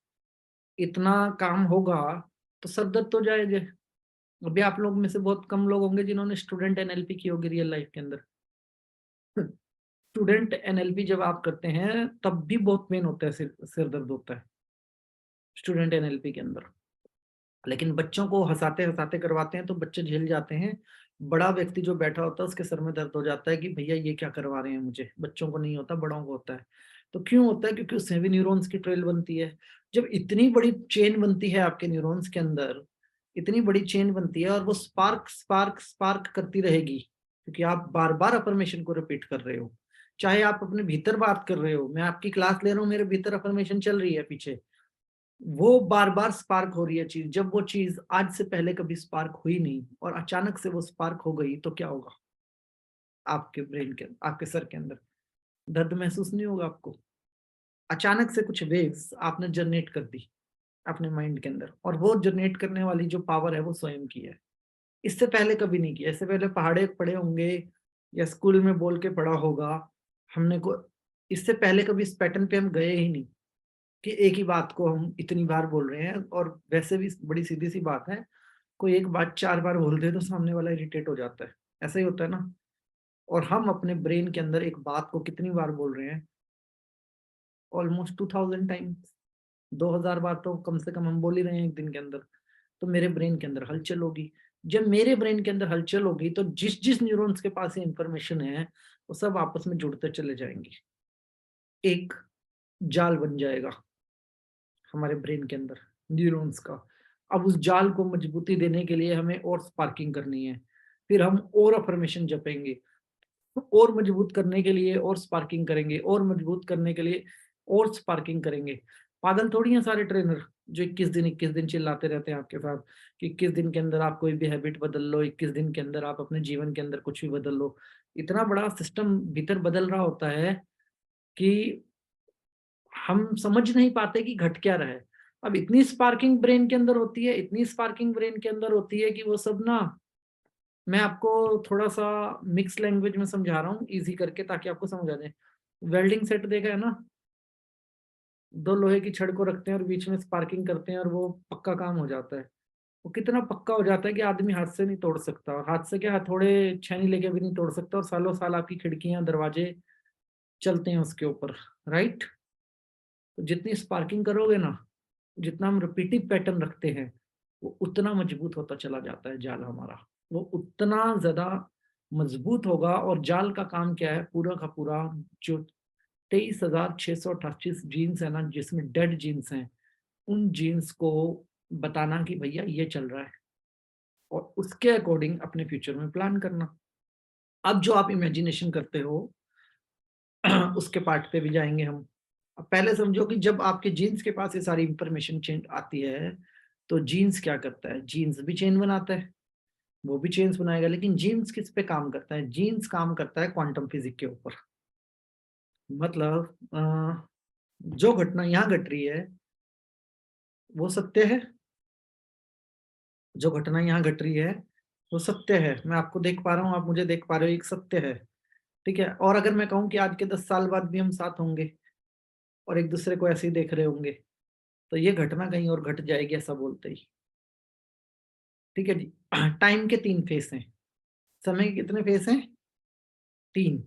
इतना काम होगा, तो सर दर्द तो जाएंगे। अभी आप लोग में से बहुत कम लोग होंगे जिन्होंने स्टूडेंट एनएलपी की होगी रियल लाइफ के अंदर। स्टूडेंट एनएलपी जब आप करते हैं, तब भी बहुत पेन होता है, सिर दर्द होता है स्टूडेंट एनएलपी के अंदर। लेकिन बच्चों को हंसाते हंसाते करवाते हैं तो बच्चे झेल जाते हैं। बड़ा व्यक्ति जो बैठा होता है, उसके सर में दर्द हो जाता है कि भैया ये क्या करवा रहे हैं मुझे। बच्चों को नहीं होता, बड़ों को होता है। तो क्यों होता है? क्योंकि उससे भी न्यूरॉन्स की ट्रेल बनती है। जब इतनी बड़ी चेन बनती है आपके न्यूरॉन्स के अंदर, इतनी बड़ी चेन बनती है, और वो स्पार्क स्पार्क स्पार्क करती रहेगी, क्योंकि आप बार बार अफर्मेशन को रिपीट कर रहे हो। चाहे आप अपने भीतर बात कर रहे हो, मैं आपकी क्लास ले रहा हूँ, मेरे भीतर अफर्मेशन चल रही है पीछे, वो बार बार स्पार्क हो रही है चीज। जब वो चीज आज से पहले कभी स्पार्क हुई नहीं, और अचानक से वो स्पार्क हो गई, तो क्या होगा? आपके ब्रेन के, आपके सर के अंदर दर्द महसूस नहीं होगा आपको? अचानक से कुछ वेव्स आपने जनरेट कर दी अपने माइंड के अंदर, और वो जनरेट करने वाली जो पावर है, वो स्वयं की है। इससे पहले कभी नहीं किया। इससे पहले पहाड़े पढ़े होंगे, या स्कूल में बोल के पढ़ा होगा हमने को। इससे पहले कभी इस पैटर्न पे हम गए ही नहीं, कि एक ही बात को हम इतनी बार बोल रहे हैं। और वैसे भी बड़ी सीधी सी बात है, कोई एक बात 4 बार बोल दे तो सामने वाला इरिटेट हो जाता है। ऐसा ही होता है ना? और हम अपने ब्रेन के अंदर एक बात को कितनी बार बोल रहे हैं? Almost 2000 times. 2000 बार तो कम से कम हम बोल ही रहे हैं एक दिन के अंदर। तो मेरे ब्रेन के अंदर हलचल होगी। जब मेरे ब्रेन के अंदर हलचल होगी, तो जिस जिस न्यूरॉन्स के पास ये इंफॉर्मेशन है, वो सब आपस में जुड़ते चले जाएंगे। एक जाल बन जाएगा हमारे ब्रेन के अंदर न्यूरॉन्स का। अब उस जाल को मजबूती देने के लिए हमें और स्पार्किंग करनी है। फिर हम और अफर्मेशन जपेंगे, और मजबूत करने के लिए और स्पार्किंग करेंगे, और मजबूत करने के लिए और स्पार्किंग करेंगे। पागल थोड़ी हैं सारे ट्रेनर जो 21 दिन चिल्लाते रहते हैं आपके साथ कि 21 दिन के अंदर आप कोई भी हैबिट बदल लो, 21 दिन के अंदर आप अपने जीवन के अंदर कुछ भी बदल लो। इतना बड़ा सिस्टम भीतर बदल रहा होता है कि हम समझ नहीं पाते कि घट क्या रहा है। अब इतनी स्पार्किंग ब्रेन के अंदर होती है, इतनी स्पार्किंग ब्रेन के अंदर होती है कि वो सब ना, मैं आपको थोड़ा सा मिक्स लैंग्वेज में समझा रहा हूँ इजी करके, ताकि आपको समझ आ जाए। वेल्डिंग सेट देखा है ना? दो लोहे की छड़ को रखते हैं और बीच में स्पार्किंग करते हैं, और वो पक्का काम हो जाता है। वो कितना पक्का हो जाता है कि आदमी हाथ से नहीं तोड़ सकता, और हाथ से क्या, हथौड़े छेनी लेके भी नहीं तोड़ सकता, और सालों साल आपकी खिड़कियां दरवाजे चलते हैं उसके ऊपर। राइट? तो जितनी स्पार्किंग करोगे ना, जितना हम रिपीटिव पैटर्न रखते हैं, वो उतना मजबूत होता चला जाता है जाल हमारा। वो उतना ज्यादा मजबूत होगा। और जाल का काम क्या है? पूरा का पूरा जो 23,688 जीन्स है ना, जिसमें डेड जीन्स हैं, उन जीन्स को बताना कि भैया ये चल रहा है, और उसके अकॉर्डिंग अपने फ्यूचर में प्लान करना। अब जो आप इमेजिनेशन करते हो, उसके पार्ट पे भी जाएंगे हम। अब पहले समझो कि जब आपके जीन्स के पास ये सारी इंफॉर्मेशन चेंज आती है तो जीन्स क्या करता है, जीन्स भी चेन बनाता है, वो भी चेन्स बनाएगा, लेकिन जीन्स किस पे काम करता है, जीन्स काम करता है क्वांटम फिजिक्स के ऊपर। मतलब जो घटना यहाँ घट रही है वो सत्य है, जो घटना यहाँ घट रही है वो सत्य है, मैं आपको देख पा रहा हूँ, आप मुझे देख पा रहे हो, एक सत्य है। ठीक है, और अगर मैं कहूँ कि आज के 10 साल बाद भी हम साथ होंगे और एक दूसरे को ऐसे ही देख रहे होंगे, तो ये घटना कहीं और घट जाएगी ऐसा बोलते ही। ठीक है जी। टाइम के 3 फेस हैं, समय के कितने फेस हैं, 3।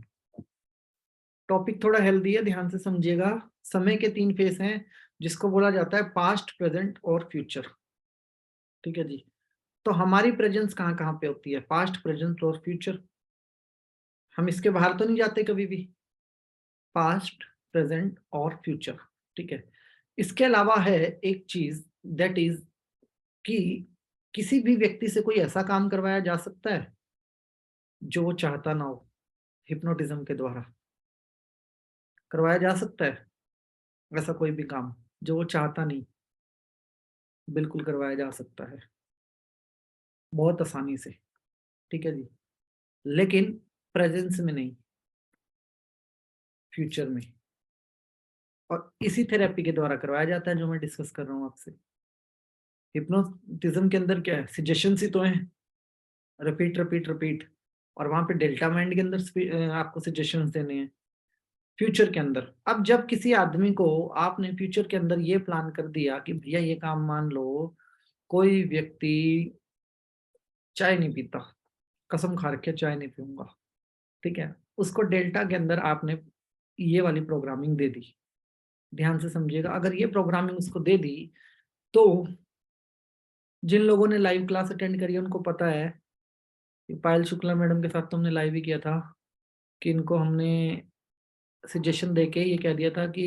टॉपिक थोड़ा हेल्दी है, ध्यान से समझिएगा। समय के 3 फेस हैं जिसको बोला जाता है पास्ट, प्रेजेंट और फ्यूचर। ठीक है जी। तो हमारी प्रेजेंस कहाँ कहाँ पे होती है, पास्ट, प्रेजेंट और फ्यूचर। हम इसके बाहर तो नहीं जाते कभी भी, पास्ट, प्रेजेंट और फ्यूचर। ठीक है। इसके अलावा है एक चीज, दैट इज कि किसी भी व्यक्ति से कोई ऐसा काम करवाया जा सकता है जो वो चाहता ना हो, हिप्नोटिज्म के द्वारा करवाया जा सकता है। ऐसा कोई भी काम जो वो चाहता नहीं, बिल्कुल करवाया जा सकता है, बहुत आसानी से। ठीक है जी, लेकिन प्रेजेंस में नहीं, फ्यूचर में। और इसी थेरेपी के द्वारा करवाया जाता है जो मैं डिस्कस कर रहा हूँ आपसे। हिप्नोटिज्म के अंदर क्या है, सजेशंस ही तो है, रिपीट रिपीट रिपीट, और वहां पे डेल्टा माइंड के अंदर आपको सजेशंस देने हैं। फ्यूचर के अंदर, अब जब किसी आदमी को आपने फ्यूचर के अंदर ये प्लान कर दिया कि भैया ये काम, मान लो कोई व्यक्ति चाय नहीं पीता, कसम खा रखे चाय नहीं पीऊंगा, ठीक है, उसको डेल्टा के अंदर आपने ये वाली प्रोग्रामिंग दे दी। ध्यान से समझिएगा, अगर ये प्रोग्रामिंग उसको दे दी तो जिन लोगों ने लाइव क्लास अटेंड करी है उनको पता है कि पायल शुक्ला मैडम के साथ तो हमने लाइव ही किया था कि इनको हमने सजेशन देके ये कह दिया था कि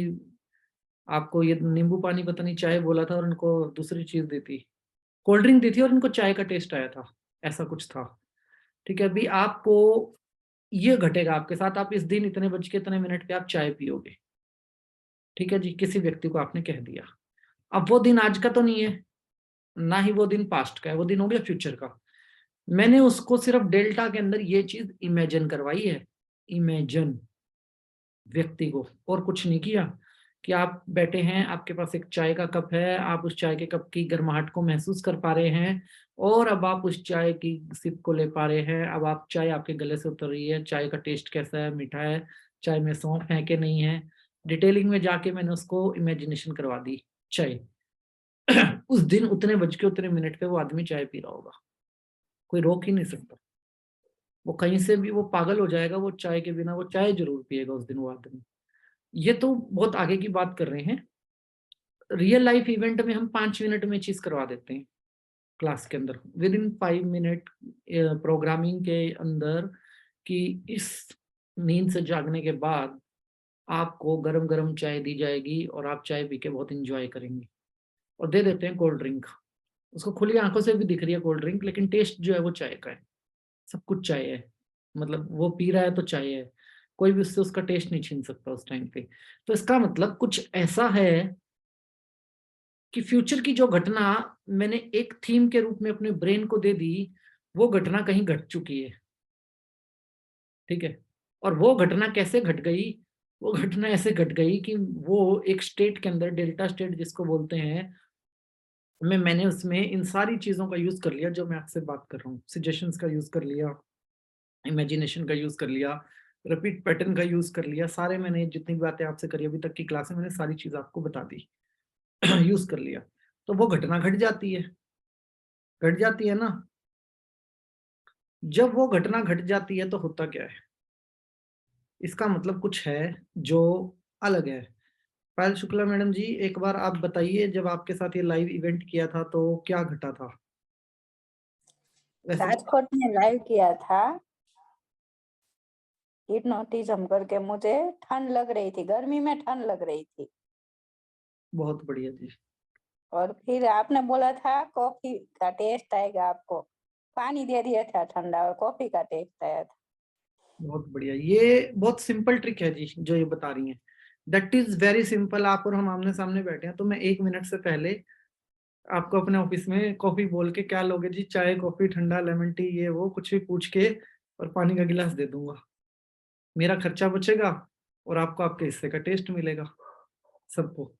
आपको ये नींबू पानी पता नहीं चाय बोला था और इनको दूसरी चीज दी थी, कोल्ड ड्रिंक दी थी और इनको चाय का टेस्ट आया था, ऐसा कुछ था। ठीक है, अभी आपको ये घटेगा आपके साथ, आप इस दिन इतने बज के इतने मिनट पे आप चाय पियोगे। ठीक है जी, किसी व्यक्ति को आपने कह दिया। अब वो दिन आज का तो नहीं है, ना ही वो दिन पास्ट का है, वो दिन हो गया फ्यूचर का। मैंने उसको सिर्फ डेल्टा के अंदर ये चीज इमेजिन करवाई है, इमेजिन, व्यक्ति को, और कुछ नहीं किया। कि आप बैठे हैं, आपके पास एक चाय का कप है, आप उस चाय के कप की गर्माहट को महसूस कर पा रहे हैं, और अब आप उस चाय की सिप को ले पा रहे हैं। अब आप, चाय आपके गले से उतर रही है, चाय का टेस्ट कैसा है, मीठा है, चाय में सौंफ है कि नहीं है, डिटेलिंग में जाके मैंने उसको इमेजिनेशन करवा दी चाय। उस दिन उतने बज के उतने मिनट पे वो आदमी चाय पी रहा होगा, कोई रोक ही नहीं सकता। वो कहीं से भी वो पागल हो जाएगा, वो चाय के बिना वो चाय जरूर पिएगा उस दिन वो आदमी। ये तो बहुत आगे की बात कर रहे हैं। रियल लाइफ इवेंट में हम 5 मिनट में चीज करवा देते हैं क्लास के अंदर, विद इन 5 मिनट प्रोग्रामिंग के अंदर, कि इस नींद से जागने के बाद आपको गरम गरम चाय दी जाएगी और आप चाय पी के बहुत इंजॉय करेंगे। और दे देते हैं कोल्ड ड्रिंक, उसको खुली आंखों से भी दिख रही है कोल्ड ड्रिंक, लेकिन टेस्ट जो है वो चाय का है, सब कुछ चाय है, मतलब वो पी रहा है तो चाय है, कोई भी उससे उसका टेस्ट नहीं छीन सकता उस टाइम पे। तो इसका मतलब कुछ ऐसा है कि फ्यूचर की जो घटना मैंने एक थीम के रूप में अपने ब्रेन को दे दी, वो घटना कहीं घट चुकी है। ठीक है, और वो घटना कैसे घट गई, वो घटना ऐसे घट गई कि वो एक स्टेट के अंदर, डेल्टा स्टेट जिसको बोलते हैं, मैंने उसमें इन सारी चीजों का यूज कर लिया जो मैं आपसे बात कर रहा हूँ, सजेशंस का यूज कर लिया, इमेजिनेशन का यूज कर लिया, रिपीट पैटर्न का यूज कर लिया, सारे मैंने जितनी भी बातें आपसे करी अभी तक की क्लास में, मैंने सारी चीज आपको बता दी। यूज कर लिया, तो वो घटना घट जाती है, घट जाती है ना। जब वो घटना घट जाती है तो होता क्या है, इसका मतलब कुछ है जो अलग है। पायल शुक्ला मैडम जी, एक बार आप बताइए, जब आपके साथ ये लाइव इवेंट किया था तो क्या घटा था वैसे। राजकोट में लाइव किया था हिप्नोटिज्म करके, मुझे ठंड लग रही थी, गर्मी में ठंड लग रही थी, बहुत बढ़िया जी। और फिर आपने बोला था कॉफी का टेस्ट आएगा आपको, पानी दे दिया था ठंडा और कॉफी का टेस्ट आया था। बहुत बढ़िया, ये बहुत सिंपल ट्रिक है जी जो ये बता रही हैं। That is very simple. आप और हम आमने सामने बैठे हैं तो मैं 1 मिनट से पहले आपको अपने ऑफिस में कॉफी बोल के, क्या लोगे जी, चाय कॉफी ठंडा लेमन टी ये वो कुछ भी पूछ के, और पानी का गिलास दे दूंगा। मेरा खर्चा बचेगा और आपको आपके हिस्से का टेस्ट मिलेगा सबको।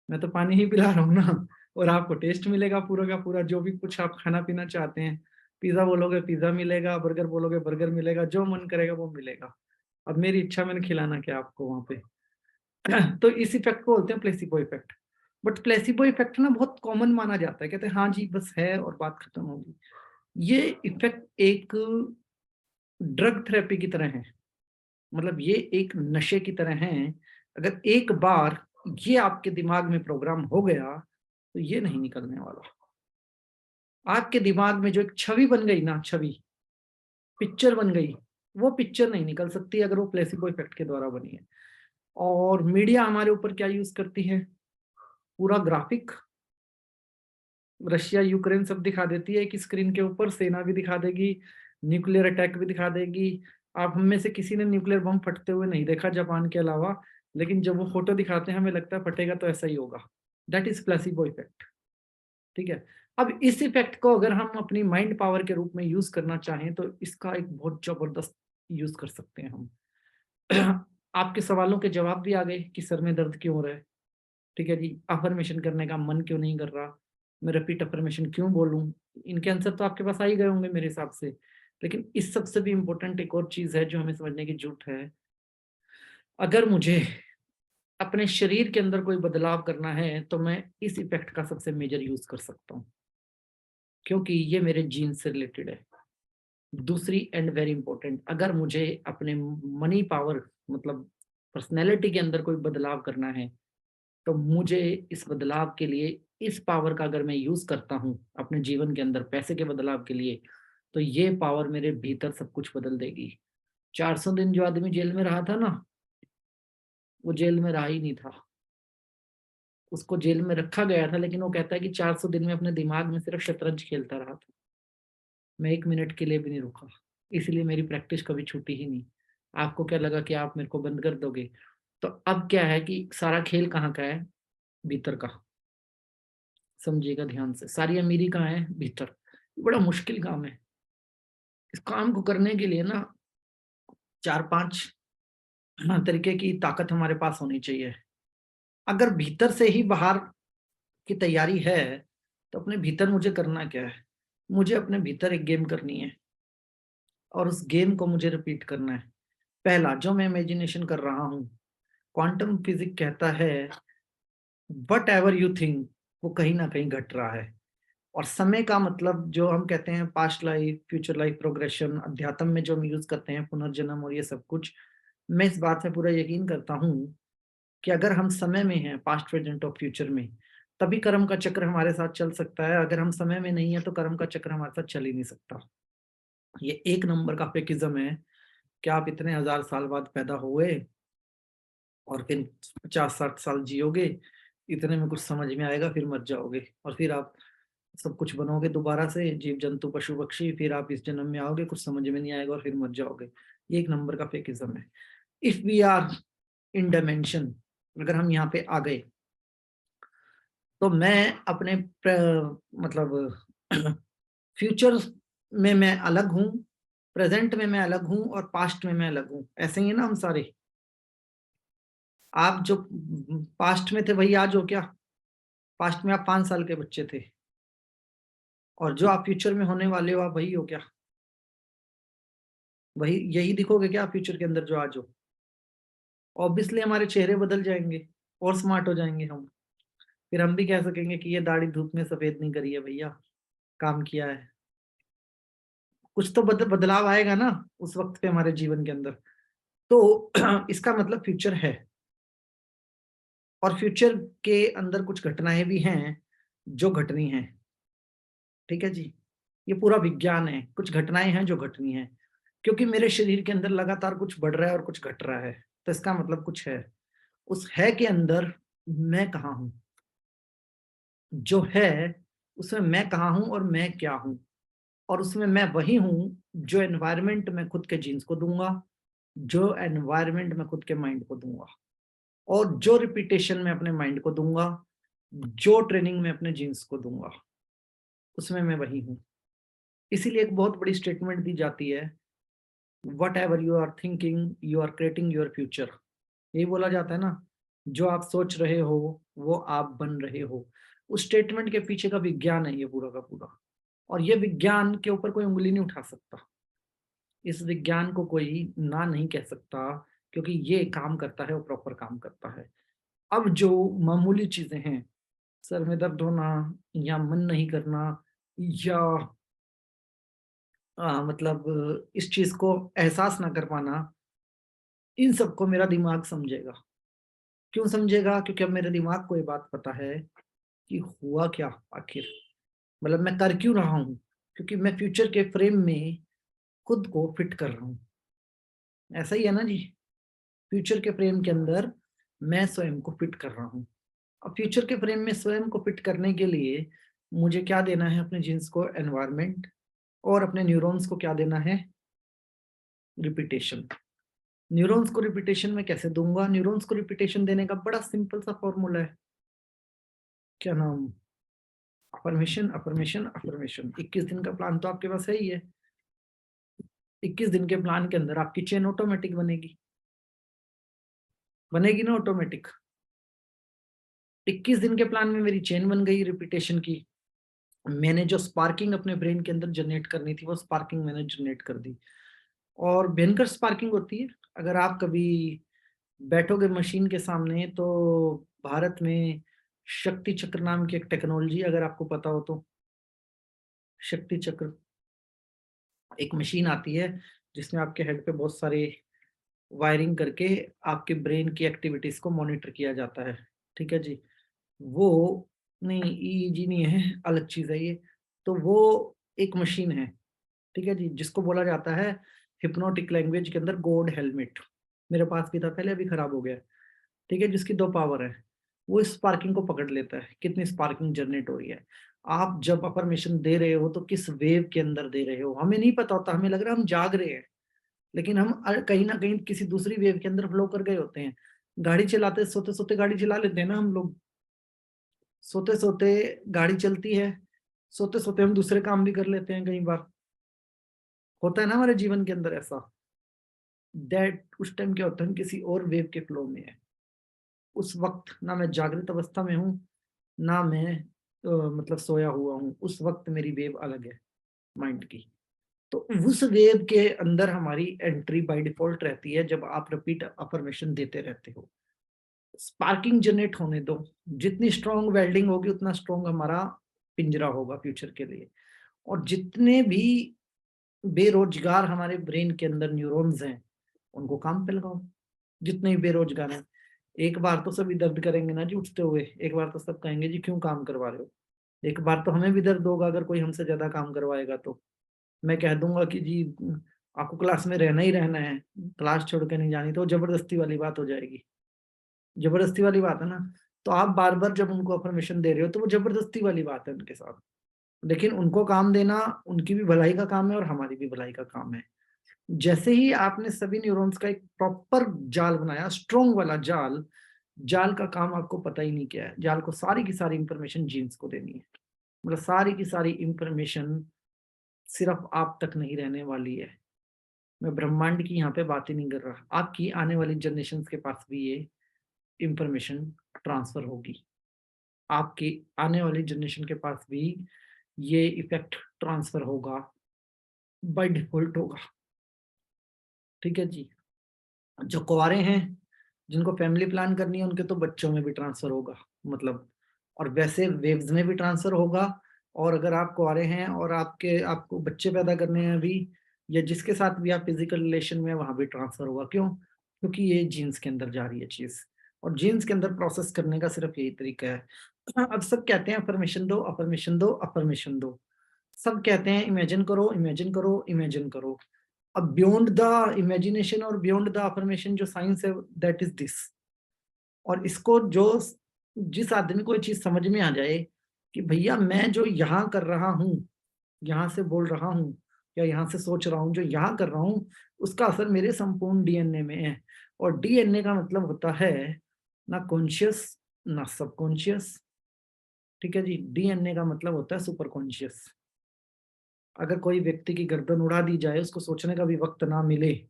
मैं तो पानी ही पिला रहा हूँ ना, और आपको टेस्ट मिलेगा पूरा का पूरा, जो भी कुछ आप खाना पीना चाहते हैं। पिज्जा बोलोगे पिज्जा मिलेगा, बर्गर बोलोगे बर्गर मिलेगा, जो मन करेगा वो मिलेगा। अब मेरी इच्छा, मैंने खिलाना क्या आपको वहां पे। तो इस इफेक्ट को बोलते हैं placebo effect. But placebo effect ना बहुत कॉमन माना जाता है, कहते हैं हाँ जी बस है और बात खत्म होगी। ये इफेक्ट एक ड्रग थेरेपी की तरह है, मतलब ये एक नशे की तरह है। अगर एक बार ये आपके दिमाग में प्रोग्राम हो गया तो ये नहीं निकलने वाला। आपके दिमाग में जो एक छवि बन गई ना, छवि पिक्चर बन गई, वो पिक्चर नहीं निकल सकती अगर वो प्लेसिबो इफेक्ट के द्वारा बनी है। और मीडिया हमारे ऊपर क्या यूज करती है, पूरा ग्राफिक, रशिया यूक्रेन सब दिखा देती है कि स्क्रीन के ऊपर, सेना भी दिखा देगी, न्यूक्लियर अटैक भी दिखा देगी। आप हम में से किसी ने न्यूक्लियर बम फटते हुए नहीं देखा जापान के अलावा, लेकिन जब वो फोटो दिखाते हैं हमें लगता है फटेगा तो ऐसा ही होगा। That is placebo effect. ठीक है। अब इस इफेक्ट को अगर हम अपनी माइंड पावर के रूप में यूज करना चाहें तो इसका एक बहुत जबरदस्त यूज कर सकते हैं हम। आपके सवालों के जवाब भी आ गए कि सर में दर्द क्यों हो रहा है, ठीक है जी, अफर्मेशन करने का मन क्यों नहीं कर रहा, मैं रिपीट अफर्मेशन क्यों बोलूं, इनके आंसर तो आपके पास आ ही गए होंगे मेरे हिसाब से। लेकिन इस सबसे भी इम्पोर्टेंट एक और चीज है जो हमें समझने की जरूरत है। अगर मुझे अपने शरीर के अंदर कोई बदलाव करना है तो मैं इस इफेक्ट का सबसे मेजर यूज कर सकता हूँ, क्योंकि ये मेरे जीन से रिलेटेड है। दूसरी एंड वेरी इंपॉर्टेंट, अगर मुझे अपने मनी पावर, मतलब पर्सनैलिटी के अंदर कोई बदलाव करना है, तो मुझे इस बदलाव के लिए इस पावर का अगर मैं यूज करता हूँ अपने जीवन के अंदर पैसे के बदलाव के लिए, तो ये पावर मेरे भीतर सब कुछ बदल देगी। 400 दिन जो आदमी जेल में रहा था ना, वो जेल में रहा ही नहीं था, उसको जेल में रखा गया था, लेकिन वो कहता है कि 400 दिन में अपने दिमाग में सिर्फ शतरंज खेलता रहा था, मैं 1 मिनट के लिए भी नहीं रुका, इसलिए मेरी प्रैक्टिस कभी छूटी ही नहीं। आपको क्या लगा कि आप मेरे को बंद कर दोगे? तो अब क्या है कि सारा खेल कहाँ का है, भीतर का। समझिएगा ध्यान से, सारी अमीरी कहाँ है, भीतर। बड़ा मुश्किल काम है। इस काम को करने के लिए ना 4-5 तरीके की ताकत हमारे पास होनी चाहिए। अगर भीतर से ही बाहर की तैयारी है, तो अपने भीतर मुझे करना क्या है, मुझे अपने भीतर एक गेम करनी है और उस गेम को मुझे रिपीट करना है। पहला जो मैं इमेजिनेशन कर रहा हूँ, क्वांटम फिजिक्स कहता है वट एवर यू थिंक, वो कहीं ना कहीं घट रहा है। और समय का मतलब जो हम कहते हैं past life, future life progression, अध्यात्म में जो हम यूज करते हैं पुनर्जन्म और ये सब कुछ, मैं इस बात में पूरा यकीन करता हूँ कि अगर हम समय में हैं, पास्ट प्रेजेंट और फ्यूचर में, तभी कर्म का चक्र हमारे साथ चल सकता है। अगर हम समय में नहीं है तो कर्म का चक्र हमारे साथ चल ही नहीं सकता। ये एक नंबर का फेकिज्म है कि आप इतने हजार साल बाद पैदा हुए और फिर 50-60 साल जियोगे, इतने में कुछ समझ में आएगा, फिर मर जाओगे और फिर आप सब कुछ बनोगे दोबारा से, जीव जंतु पशु पक्षी, फिर आप इस जन्म में आओगे, कुछ समझ में नहीं आएगा और फिर मर जाओगे। ये एक नंबर का फेकिज्म है। If we are in dimension, अगर हम यहाँ पे आ गए, तो मैं अपने मतलब फ्यूचर में मैं अलग हूँ, प्रेजेंट में मैं अलग हूँ और पास्ट में मैं अलग हूँ। ऐसे ही है ना हम सारे। आप जो पास्ट में थे वही आज हो क्या? पास्ट में आप 5 साल के बच्चे थे, और जो आप फ्यूचर में होने वाले हो आप वही हो क्या? वही यही दिखोगे क्या आप फ्यूचर के अंदर जो आज हो? ऑब्वियसली हमारे चेहरे बदल जाएंगे और स्मार्ट हो जाएंगे हम। फिर हम भी कह सकेंगे कि ये दाढ़ी धूप में सफेद नहीं करी है भैया, काम किया है। कुछ तो बदलाव आएगा ना उस वक्त पे हमारे जीवन के अंदर। तो इसका मतलब फ्यूचर है, और फ्यूचर के अंदर कुछ घटनाएं भी हैं जो घटनी हैं। ठीक है जी, ये पूरा विज्ञान है, कुछ घटनाएं हैं जो घटनी है, क्योंकि मेरे शरीर के अंदर लगातार कुछ बढ़ रहा है और कुछ घट रहा है, तो इसका मतलब कुछ है। उस है के अंदर मैं कहाँ हूँ, जो है उसमें मैं कहाँ हूँ और मैं क्या हूँ। और उसमें मैं वही हूं जो एनवायरनमेंट में खुद के जीन्स को दूंगा, जो एनवायरनमेंट में खुद के माइंड को दूंगा, और जो रिपीटेशन में अपने माइंड को दूंगा, जो ट्रेनिंग में अपने जीन्स को दूंगा, उसमें मैं वही हूं। इसीलिए एक बहुत बड़ी स्टेटमेंट दी जाती है, whatever you are thinking you are creating your future. ये बोला जाता है ना, जो आप सोच रहे हो वो आप बन रहे हो। उस स्टेटमेंट के पीछे का विज्ञान है ये पूरा का पूरा, और ये विज्ञान के ऊपर कोई उंगली नहीं उठा सकता। इस विज्ञान को कोई ना नहीं कह सकता, क्योंकि ये काम करता है, वो प्रॉपर काम करता है। अब जो मामूली चीजें हैं, सर में दर्द होना, या मन नहीं करना, या मतलब इस चीज को एहसास ना कर पाना, इन सबको मेरा दिमाग समझेगा। क्यों समझेगा? क्योंकि अब मेरे दिमाग को ये बात पता है कि हुआ क्या आखिर, मतलब मैं कर क्यों रहा हूं, क्योंकि मैं फ्यूचर के फ्रेम में खुद को फिट कर रहा हूं। ऐसा ही है ना जी, फ्यूचर के फ्रेम के अंदर मैं स्वयं को फिट कर रहा हूँ। अब फ्यूचर के फ्रेम में स्वयं को फिट करने के लिए मुझे क्या देना है? अपने जीन्स को एनवायरनमेंट, और अपने न्यूरॉन्स को क्या देना है? रिपीटेशन। न्यूरॉन्स को रिपीटेशन में कैसे दूंगा? न्यूरॉन्स को रिपीटेशन देने का बड़ा सिंपल सा फॉर्मूला है, क्या नाम? Affirmation, affirmation, affirmation. 21 दिन का प्लान तो आपके पास है ही है। 21 दिन के प्लान के अंदर आपकी चेन ऑटोमेटिक बनेगी, बनेगी ना ऑटोमेटिक। 21 दिन के प्लान में मेरी चेन बन गई रिपीटेशन की। मैंने जो स्पार्किंग अपने ब्रेन के अंदर जनरेट करनी थी, वो स्पार्किंग मैंने जनरेट कर दी। और भयंकर स्पार्किंग होती है। अगर आप कभी बैठोगे मशीन के सामने, तो भारत में शक्ति चक्र नाम की एक टेक्नोलॉजी, अगर आपको पता हो तो, शक्ति चक्र एक मशीन आती है जिसमें आपके हेड पे बहुत सारे वायरिंग करके आपके ब्रेन की एक्टिविटीज को मॉनिटर किया जाता है। ठीक है जी। वो नहीं, ईईजी नहीं है, अलग चीज है ये। तो वो एक मशीन है, ठीक है जी, जिसको बोला जाता है हिप्नोटिक लैंग्वेज के अंदर गॉड हेलमेट। मेरे पास भी था पहले, अभी खराब हो गया। ठीक है, जिसकी दो पावर है। वो स्पार्किंग को पकड़ लेता है, कितनी स्पार्किंग जनरेट हो रही है। आप जब अफर्मेशन दे रहे हो तो किस वेव के अंदर दे रहे हो, हमें नहीं पता होता। हमें लग रहा है हम जाग रहे हैं, लेकिन हम कहीं ना कहीं किसी दूसरी वेव के अंदर फ्लो कर गए होते हैं। गाड़ी चलाते सोते सोते गाड़ी चला लेते हैं ना हम लोग। सोते सोते गाड़ी चलती है, सोते सोते हम दूसरे काम भी कर लेते हैं। कई बार होता है ना हमारे जीवन के अंदर ऐसा। दैट उस टाइम क्या होता है, हम किसी और वेव के फ्लो में है। उस वक्त ना मैं जागृत अवस्था में हूँ, ना मैं मतलब सोया हुआ हूँ। उस वक्त मेरी वेव अलग है माइंड की। तो उस वेव के अंदर हमारी एंट्री बाय डिफॉल्ट रहती है जब आप रिपीट अफर्मेशन देते रहते हो। स्पार्किंग जनरेट होने दो। जितनी स्ट्रॉन्ग वेल्डिंग होगी, उतना स्ट्रॉन्ग हमारा पिंजरा होगा फ्यूचर के लिए। और जितने भी बेरोजगार हमारे ब्रेन के अंदर न्यूरॉन्स हैं, उनको काम पे लगाओ। जितने भी बेरोजगार हैं, एक बार तो सभी दर्द करेंगे ना जी उठते हुए। एक बार तो सब कहेंगे जी क्यों काम करवा रहे हो। एक बार तो हमें भी दर्द होगा अगर कोई हमसे ज्यादा काम करवाएगा तो। मैं कह दूंगा कि जी आपको क्लास में रहना ही रहना है, क्लास छोड़ के नहीं जानी, तो जबरदस्ती वाली बात हो जाएगी। जबरदस्ती वाली बात है ना। तो आप बार बार जब उनको अफर्मेशन दे रहे हो, तो वो जबरदस्ती वाली बात है उनके साथ। लेकिन उनको काम देना उनकी भी भलाई का काम है और हमारी भी भलाई का काम है। जैसे ही आपने सभी न्यूरॉन्स का एक प्रॉपर जाल बनाया, स्ट्रॉन्ग वाला जाल, जाल का काम आपको पता ही नहीं क्या है। जाल को सारी की सारी इंफॉर्मेशन जीन्स को देनी है। मतलब सारी की सारी इंफॉर्मेशन सिर्फ आप तक नहीं रहने वाली है। मैं ब्रह्मांड की यहाँ पे बात ही नहीं कर रहा, आपकी आने वाली जनरेशन के पास भी ये इंफॉर्मेशन ट्रांसफर होगी। आपकी आने वाली जनरेशन के पास भी ये इफेक्ट ट्रांसफर होगा, बाय डिफॉल्ट होगा। ठीक है जी। जो कुंवारे हैं, जिनको फैमिली प्लान करनी है, उनके तो बच्चों में भी ट्रांसफर होगा, मतलब, और वैसे वेव्स में भी ट्रांसफर होगा। और अगर आप कुंवारे हैं और आपको बच्चे पैदा करने हैं अभी, या जिसके साथ भी आप फिजिकल रिलेशन में, वहां भी ट्रांसफर होगा। क्यों? क्योंकि ये जीन्स के अंदर जा रही है चीज, और जीन्स के अंदर प्रोसेस करने का सिर्फ यही तरीका है। अब सब कहते हैं अफर्मेशन दो, अफर्मेशन दो, अफर्मेशन दो। सब कहते हैं इमेजिन करो, इमेजिन करो, इमेजिन करो। अब बियॉन्ड द इमेजिनेशन और बियॉन्ड द अफर्मेशन जो साइंस है, दैट इज दिस। और इसको जो जिस आदमी को ये चीज समझ में आ जाए कि भैया मैं जो यहाँ कर रहा हूँ, यहाँ से बोल रहा हूँ या यहाँ से सोच रहा हूँ, जो यहाँ कर रहा हूँ, उसका असर मेरे संपूर्ण डीएनए में है। और डीएनए का मतलब होता है ना कॉन्शियस ना सबकॉन्शियस। ठीक है जी, डीएनए का मतलब होता है सुपर कॉन्शियस। अगर कोई व्यक्ति की गर्दन उड़ा दी जाए, उसको सोचने का भी वक्त ना मिले,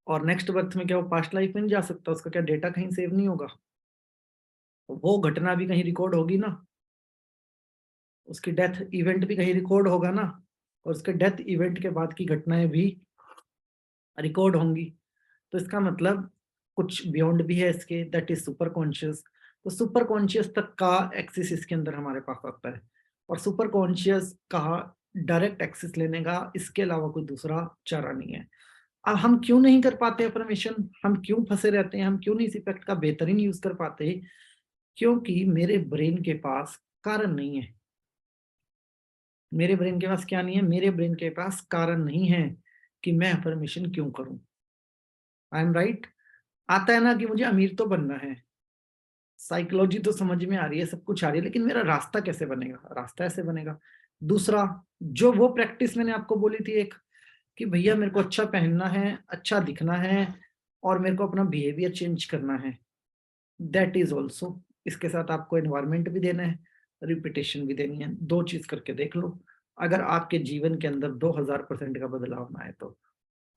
और नेक्स्ट बर्थ में क्या वो पास्ट लाइफ में नहीं जा सकता? उसका क्या डेटा कहीं सेव नहीं होगा? वो घटना भी कहीं रिकॉर्ड होगी ना, उसकी डेथ इवेंट भी कहीं रिकॉर्ड होगा ना, और उसके डेथ इवेंट के बाद की घटनाएं भी रिकॉर्ड होंगी। तो इसका मतलब कुछ बियॉन्ड भी है इसके, दैट इज सुपर कॉन्शियस। तो सुपर कॉन्शियस तक का एक्सेस इसके अंदर हमारे पास आता है, और सुपर कॉन्शियस का डायरेक्ट एक्सेस लेने का इसके अलावा कोई दूसरा चारा नहीं है। अब हम क्यों नहीं कर पाते अफर्मेशन, हम क्यों फंसे रहते हैं, हम क्यों नहीं इस इफेक्ट का बेहतरीन यूज कर पाते? क्योंकि मेरे ब्रेन के पास कारण नहीं है। मेरे ब्रेन के पास क्या नहीं है? मेरे ब्रेन के पास कारण नहीं है कि मैं अफर्मेशन क्यों करूं। I am right? आता है ना कि मुझे अमीर तो बनना है, साइकोलॉजी तो समझ में आ रही है, सब कुछ आ रही है, लेकिन मेरा रास्ता कैसे बनेगा? रास्ता ऐसे बनेगा। दूसरा, जो वो प्रैक्टिस मैंने आपको बोली थी एक, कि भैया मेरे को अच्छा पहनना है, अच्छा दिखना है, और मेरे को अपना बिहेवियर चेंज करना है, दैट इज ऑल्सो। इसके साथ आपको एनवायरमेंट भी देना है, रिपीटेशन भी देनी है। दो चीज करके देख लो, अगर आपके जीवन के अंदर 2000% का बदलाव ना आए तो,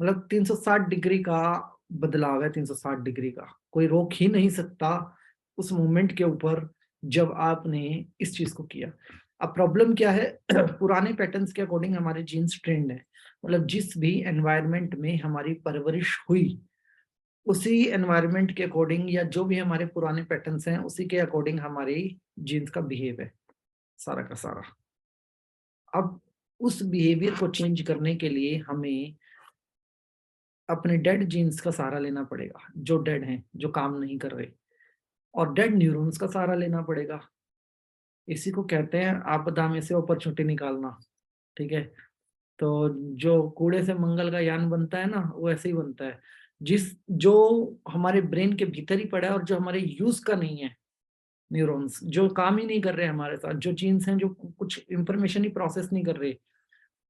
मतलब 360 डिग्री का बदलाव है, 360 डिग्री का कोई रोक ही नहीं सकता उस मोमेंट के ऊपर जब आपने इस चीज को किया। अब प्रॉब्लम क्या है? पुराने पैटर्न्स के अकॉर्डिंग हमारे जीन्स ट्रेंड है, मतलब जिस भी एनवायरनमेंट में हमारी परवरिश हुई, उसी एनवायरनमेंट के अकॉर्डिंग, या जो भी हमारे पुराने पैटर्न्स हैं उसी के अकॉर्डिंग हमारी जीन्स का बिहेव है सारा का सारा। अब उस बिहेवियर को चेंज करने के लिए हमें अपने डेड जीन्स का सहारा लेना पड़ेगा, जो डेड हैं, जो काम नहीं कर रहे, और डेड न्यूरॉन्स का सहारा लेना पड़ेगा। इसी को कहते हैं आपदा में से अपॉर्चुनिटी निकालना। ठीक है? तो जो कूड़े से मंगल का यान बनता है ना, वो ऐसे ही बनता है। जिस जो हमारे ब्रेन के भीतर ही पड़ा है और जो हमारे यूज का नहीं है, न्यूरॉन्स जो काम ही नहीं कर रहे हमारे साथ, जो जीन्स हैं जो कुछ इंफॉर्मेशन ही प्रोसेस नहीं कर रहे,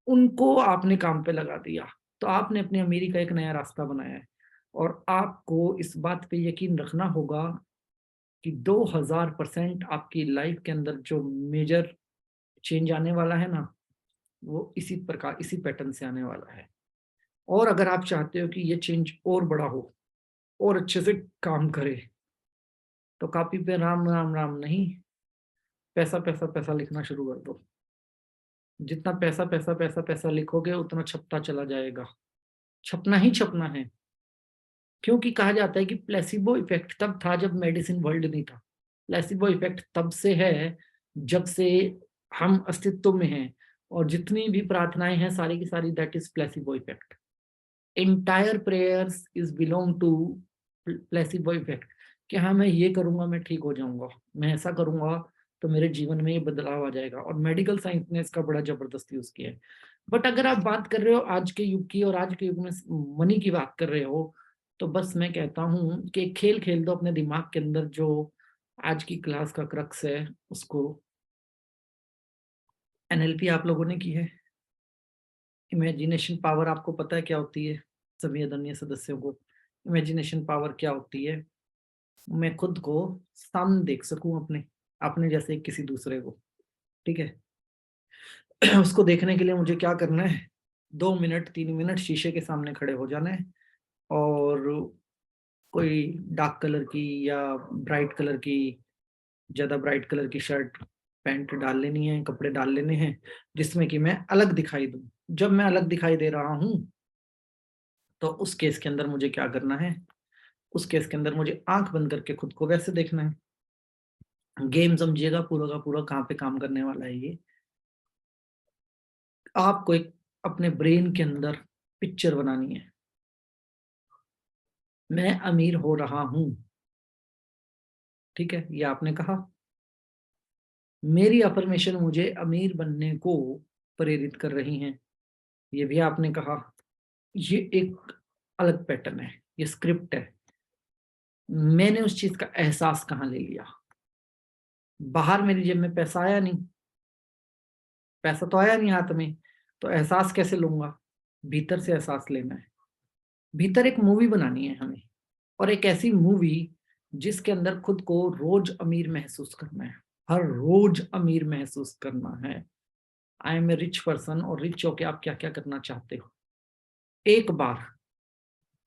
उनको आपने काम पे लगा दिया। तो आपने अपनी अमीरी का एक नया रास्ता बनाया है, और आपको इस बात पे यकीन रखना होगा कि 2000% आपकी लाइफ के अंदर जो मेजर चेंज आने वाला है ना, वो इसी प्रकार, इसी पैटर्न से आने वाला है। और अगर आप चाहते हो कि ये चेंज और बड़ा हो और अच्छे से काम करे, तो कॉपी पे राम राम राम नहीं, पैसा पैसा पैसा लिखना शुरू कर दो। जितना पैसा पैसा पैसा पैसा लिखोगे, उतना छपता चला जाएगा। छपना ही छपना है, क्योंकि कहा जाता है कि प्लेसिबो इफेक्ट तब था जब मेडिसिन वर्ल्ड नहीं था। प्लेसिबो इफेक्ट तब से है जब से हम अस्तित्व में हैं, और जितनी भी प्रार्थनाएं हैं सारी की सारी, that is placebo effect. Entire prayers is belong to placebo effect, कि हाँ मैं ये करूंगा मैं ठीक हो जाऊंगा, मैं ऐसा करूंगा तो मेरे जीवन में ये बदलाव आ जाएगा। और मेडिकल साइंस ने इसका बड़ा जबरदस्त यूज किया है। बट अगर आप बात कर रहे हो आज के युग की, और आज के युग में मनी की बात कर रहे हो, तो बस मैं कहता हूँ कि एक खेल खेल दो अपने दिमाग के अंदर, जो आज की क्लास का क्रक्स है उसको। एनएलपी आप लोगों ने की है, इमेजिनेशन पावर आपको पता है क्या होती है? सभी आदरणीय सदस्यों को इमेजिनेशन पावर क्या होती है? मैं खुद को सामने देख सकूं अपने, अपने जैसे किसी दूसरे को। ठीक है? उसको देखने के लिए मुझे क्या करना है? 2 मिनट 3 मिनट शीशे के सामने खड़े हो जाना है, और कोई डार्क कलर की या ब्राइट कलर की, ज्यादा ब्राइट कलर की शर्ट पैंट डाल लेनी है, कपड़े डाल लेने हैं, जिसमें कि मैं अलग दिखाई दूं। जब मैं अलग दिखाई दे रहा हूं, तो उस केस के अंदर मुझे क्या करना है? उस केस के अंदर मुझे आंख बंद करके खुद को वैसे देखना है। गेम समझिएगा, पूरा का पूरा कहाँ पे काम करने वाला है ये। आपको एक अपने ब्रेन के अंदर पिक्चर बनानी है। मैं अमीर हो रहा हूं, ठीक है, ये आपने कहा। मेरी अफर्मेशन मुझे अमीर बनने को प्रेरित कर रही हैं, ये भी आपने कहा। ये एक अलग पैटर्न है, ये स्क्रिप्ट है। मैंने उस चीज का एहसास कहाँ ले लिया? बाहर मेरी जेब में पैसा आया नहीं, पैसा तो आया नहीं हाथ में, तो एहसास कैसे लूंगा? भीतर से एहसास लेना है। भीतर एक मूवी बनानी है हमें, और एक ऐसी मूवी जिसके अंदर खुद को रोज अमीर महसूस करना है, हर रोज अमीर महसूस करना है। I am a rich person, और रिच होके आप क्या क्या करना चाहते हो? एक बार,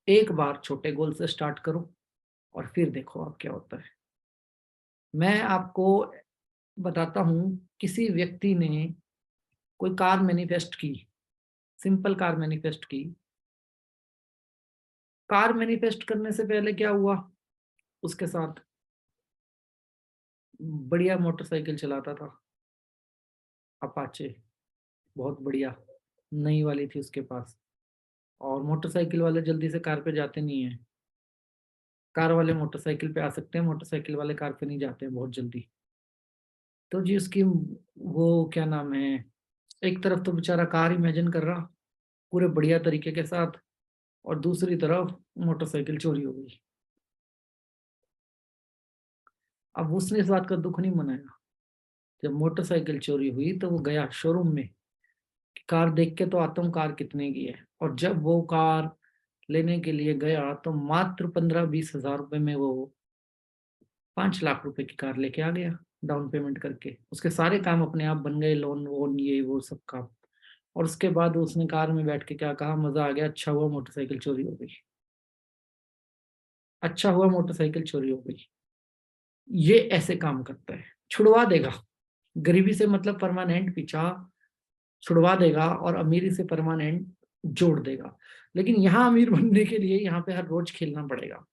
एक बार छोटे गोल से स्टार्ट करो और फिर देखो आप क्या होता है। मैं आपको बताता हूं, किसी व्यक्ति ने कोई कार मैनिफेस्ट की, सिंपल कार मैनिफेस्ट की। कार मैनिफेस्ट करने से पहले क्या हुआ उसके साथ? बढ़िया मोटरसाइकिल चलाता था, अपाचे, बहुत बढ़िया, नई वाली थी उसके पास। और मोटरसाइकिल वाले जल्दी से कार पे जाते नहीं है, कार वाले मोटरसाइकिल पे आ सकते हैं, मोटरसाइकिल वाले कार पे नहीं जाते हैं बहुत जल्दी। तो जी उसकी वो क्या नाम है, एक तरफ तो बेचारा कार इमेजिन कर रहा पूरे बढ़िया तरीके के साथ, और दूसरी तरफ मोटरसाइकिल चोरी हो गई। अब उसने इस बात का दुख नहीं मनाया। जब मोटरसाइकिल चोरी हुई तो वो गया शोरूम में, कार देख के तो आता हूँ कार कितने की है, और जब वो कार लेने के लिए गया तो मात्र 15-20 हजार रुपए में वो 5 लाख रुपए की कार लेके आ गया, डाउन पेमेंट करके। उसके सारे काम अपने आप बन गए, लोन वोन ये वो सब काम। और उसके बाद उसने कार में बैठ के क्या कहा, मजा आ गया, अच्छा हुआ मोटरसाइकिल चोरी हो गई, अच्छा हुआ मोटरसाइकिल चोरी हो गई। ये ऐसे काम करता है, छुड़वा देगा गरीबी से, मतलब परमानेंट पीछा छुड़वा देगा, और अमीरी से परमानेंट जोड़ देगा। लेकिन यहाँ अमीर बनने के लिए यहाँ पे हर रोज खेलना पड़ेगा।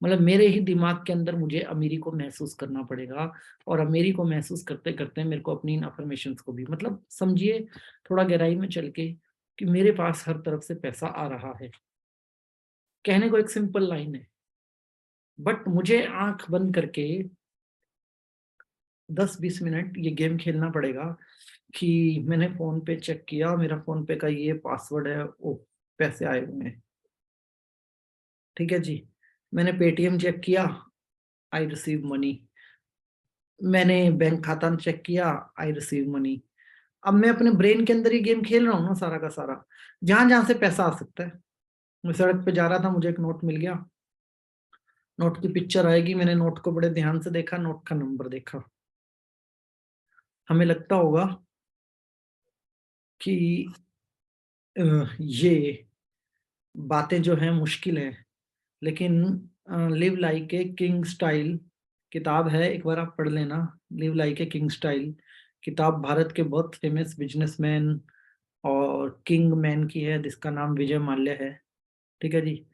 मतलब मेरे ही दिमाग के अंदर मुझे अमीरी को महसूस करना पड़ेगा, और अमीरी को महसूस करते करते मेरे को अपनी इन अफर्मेशंस को भी, मतलब समझिए थोड़ा गहराई में चल के, कि मेरे पास हर तरफ से पैसा आ रहा है। कहने को एक सिंपल लाइन है, बट मुझे आंख बंद करके 10-20 मिनट ये गेम खेलना पड़ेगा, कि मैंने फोन पे चेक किया, मेरा फोन पे का ये पासवर्ड है, ओ पैसे आए हुए हैं, ठीक है जी। मैंने पेटीएम चेक किया, आई रिसीव मनी। मैंने बैंक खाता चेक किया, आई रिसीव मनी। अब मैं अपने ब्रेन के अंदर ये गेम खेल रहा हूँ ना सारा का सारा, जहां जहां से पैसा आ सकता है। मैं सड़क पे जा रहा था, मुझे एक नोट मिल गया, नोट की पिक्चर आएगी, मैंने नोट को बड़े ध्यान से देखा, नोट का नंबर देखा। हमें लगता होगा कि ये बातें जो हैं मुश्किल है, लेकिन live like a king style किताब है, एक बार आप पढ़ लेना। Live like a king style किताब भारत के बहुत फेमस बिजनेसमैन और किंग मैन की है, जिसका नाम विजय माल्या है, ठीक है जी।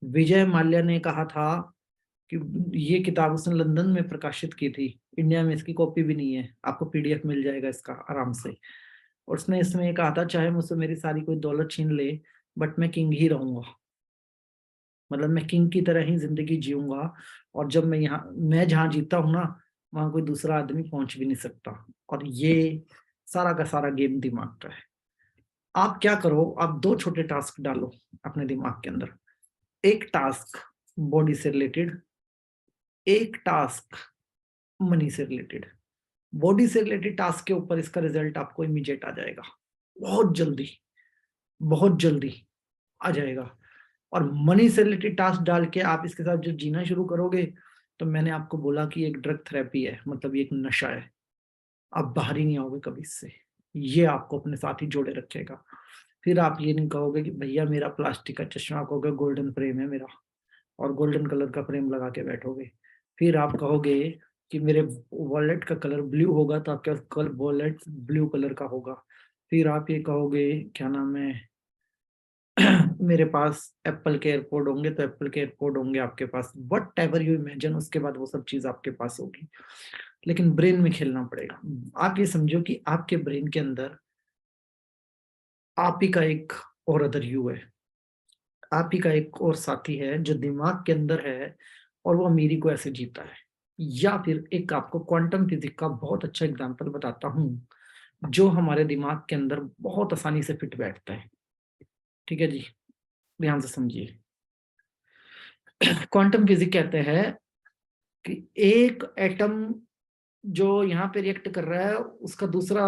विजय माल्या ने कहा था कि ये किताब उसने लंदन में प्रकाशित की थी, इंडिया में इसकी कॉपी भी नहीं है, आपको पीडीएफ मिल जाएगा इसका आराम से। और उसने इसमें ये कहा था, चाहे मुझसे मेरी सारी कोई दौलत छीन ले, बट मैं किंग ही रहूंगा, मतलब मैं किंग की तरह ही जिंदगी जीऊंगा। और जब मैं जहां जीता हूं ना, वहां कोई दूसरा आदमी पहुंच भी नहीं सकता। और ये सारा का सारा गेम दिमाग का है। आप क्या करो, आप दो छोटे टास्क डालो अपने दिमाग के अंदर। एक टास्क बॉडी से रिलेटेड, एक टास्क मनी से रिलेटेड। बॉडी से रिलेटेड टास्क के ऊपर इसका रिजल्ट आपको इमीडिएट आ जाएगा, बहुत जल्दी, बहुत जल्दी आ जाएगा। और मनी से रिलेटेड टास्क डाल के आप इसके साथ जब जीना शुरू करोगे, तो मैंने आपको बोला कि एक ड्रग थेरेपी है, मतलब ये एक नशा है, आप बाहर ही नहीं आओगे कभी इससे। ये आपको अपने साथ ही जोड़े रखेगा। फिर आप ये नहीं कहोगे कि भैया मेरा प्लास्टिक का चश्मा, आप कहोगे गोल्डन फ्रेम है मेरा, और गोल्डन कलर का फ्रेम लगा के बैठोगे। फिर आप कहोगे कि मेरे वॉलेट का कलर ब्लू होगा, तो आपका कल वॉलेट ब्लू कलर का होगा। फिर आप ये कहोगे, क्या नाम है, मेरे पास एप्पल के एयरपोर्ट होंगे, तो एप्पल के एयरपोर्ट होंगे आपके पास, वट एवर यू इमेजिन, उसके बाद वो सब चीज आपके पास होगी। लेकिन ब्रेन में खेलना पड़ेगा। आप ये समझो कि आपके ब्रेन के अंदर आप ही का एक और अदर यू है, आप ही का एक और साथी है जो दिमाग के अंदर है, और वो अमीरी को ऐसे जीता है। या फिर एक आपको क्वांटम फिजिक्स का बहुत अच्छा एग्जांपल बताता हूँ, जो हमारे दिमाग के अंदर बहुत आसानी से फिट बैठता है, ठीक है जी, ध्यान से समझिए। क्वांटम फिजिक्स कहते हैं कि एक एटम जो यहाँ पे रिएक्ट कर रहा है, उसका दूसरा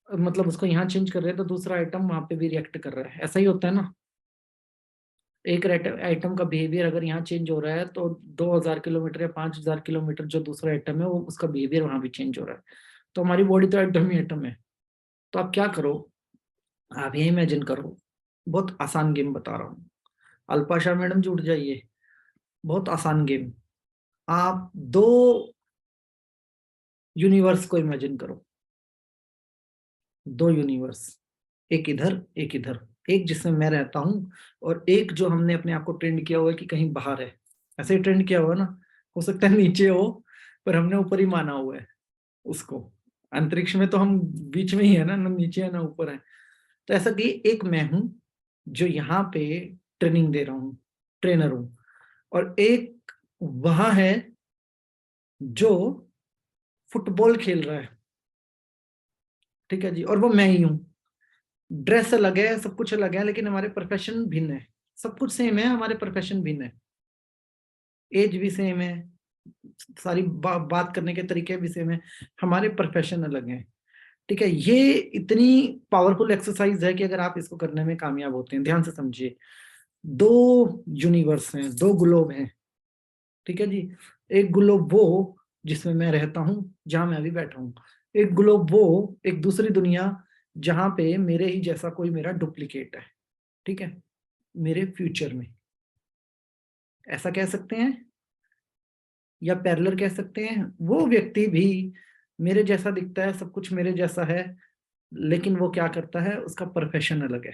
मतलब उसको यहाँ चेंज कर रहे हैं तो दूसरा आइटम वहां पे भी रिएक्ट कर रहा है, ऐसा ही होता है ना। एक आइटम का बिहेवियर अगर यहाँ चेंज हो रहा है तो 2000 किलोमीटर या 5000 किलोमीटर जो दूसरा आइटम है वो उसका बिहेवियर वहां भी चेंज हो रहा है। तो हमारी बॉडी तो आइटम ही आइटम है। तो आप क्या करो, आप ये इमेजिन करो, बहुत आसान गेम बता रहा हूँ, अल्पा शाह मैडम जुट जाइए, बहुत आसान गेम। आप दो यूनिवर्स को इमेजिन करो, दो यूनिवर्स, एक इधर एक इधर, एक जिसमें मैं रहता हूं और एक जो हमने अपने आप को ट्रेंड किया हुआ है कि कहीं बाहर है। ऐसे ही ट्रेंड किया हुआ है ना, हो सकता है नीचे हो पर हमने ऊपर ही माना हुआ है उसको। अंतरिक्ष में तो हम बीच में ही है ना नीचे है ना ऊपर है। तो ऐसा कि एक मैं हूं जो यहाँ पे ट्रेनिंग दे रहा हूँ, ट्रेनर हूं, और एक वहां है जो फुटबॉल खेल रहा है, ठीक है जी, और वो मैं ही हूँ। ड्रेस अलग है, सब कुछ अलग है, लेकिन हमारे प्रोफेशन भिन्न है। सब कुछ सेम है, हमारे प्रोफेशन भिन्न है, एज भी सेम है, सारी बात करने के तरीके भी सेम है, हमारे प्रोफेशन अलग हैं। ठीक है, ये इतनी पावरफुल एक्सरसाइज है कि अगर आप इसको करने में कामयाब होते हैं, ध्यान से समझिए, दो यूनिवर्स हैं, दो ग्लोब हैं, ठीक है जी। एक ग्लोब वो जिसमें मैं रहता हूं, जहां मैं अभी बैठा हूं, एक ग्लोब वो, एक दूसरी दुनिया जहां पे मेरे ही जैसा कोई मेरा डुप्लीकेट है, ठीक है, मेरे फ्यूचर में, ऐसा कह सकते हैं, या पैरेलल कह सकते हैं। वो व्यक्ति भी मेरे जैसा दिखता है, सब कुछ मेरे जैसा है, लेकिन वो क्या करता है, उसका प्रोफेशन अलग है।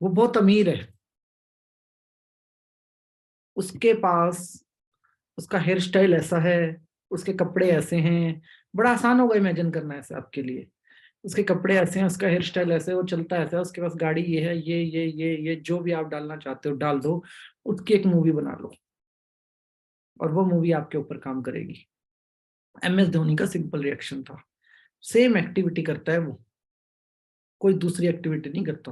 वो बहुत अमीर है, उसके पास उसका हेयर स्टाइल ऐसा है, उसके कपड़े ऐसे हैं, बड़ा आसान होगा इमेजिन करना ऐसे आपके लिए। उसके कपड़े ऐसे हैं, उसका हेयर स्टाइल ऐसे है, वो चलता ऐसा है, उसके पास गाड़ी ये है, ये जो भी आप डालना चाहते हो डाल दो, उसकी एक मूवी बना लो और वो मूवी आपके ऊपर काम करेगी। MS धोनी का सिंपल रिएक्शन था, सेम एक्टिविटी करता है वो, कोई दूसरी एक्टिविटी नहीं करता।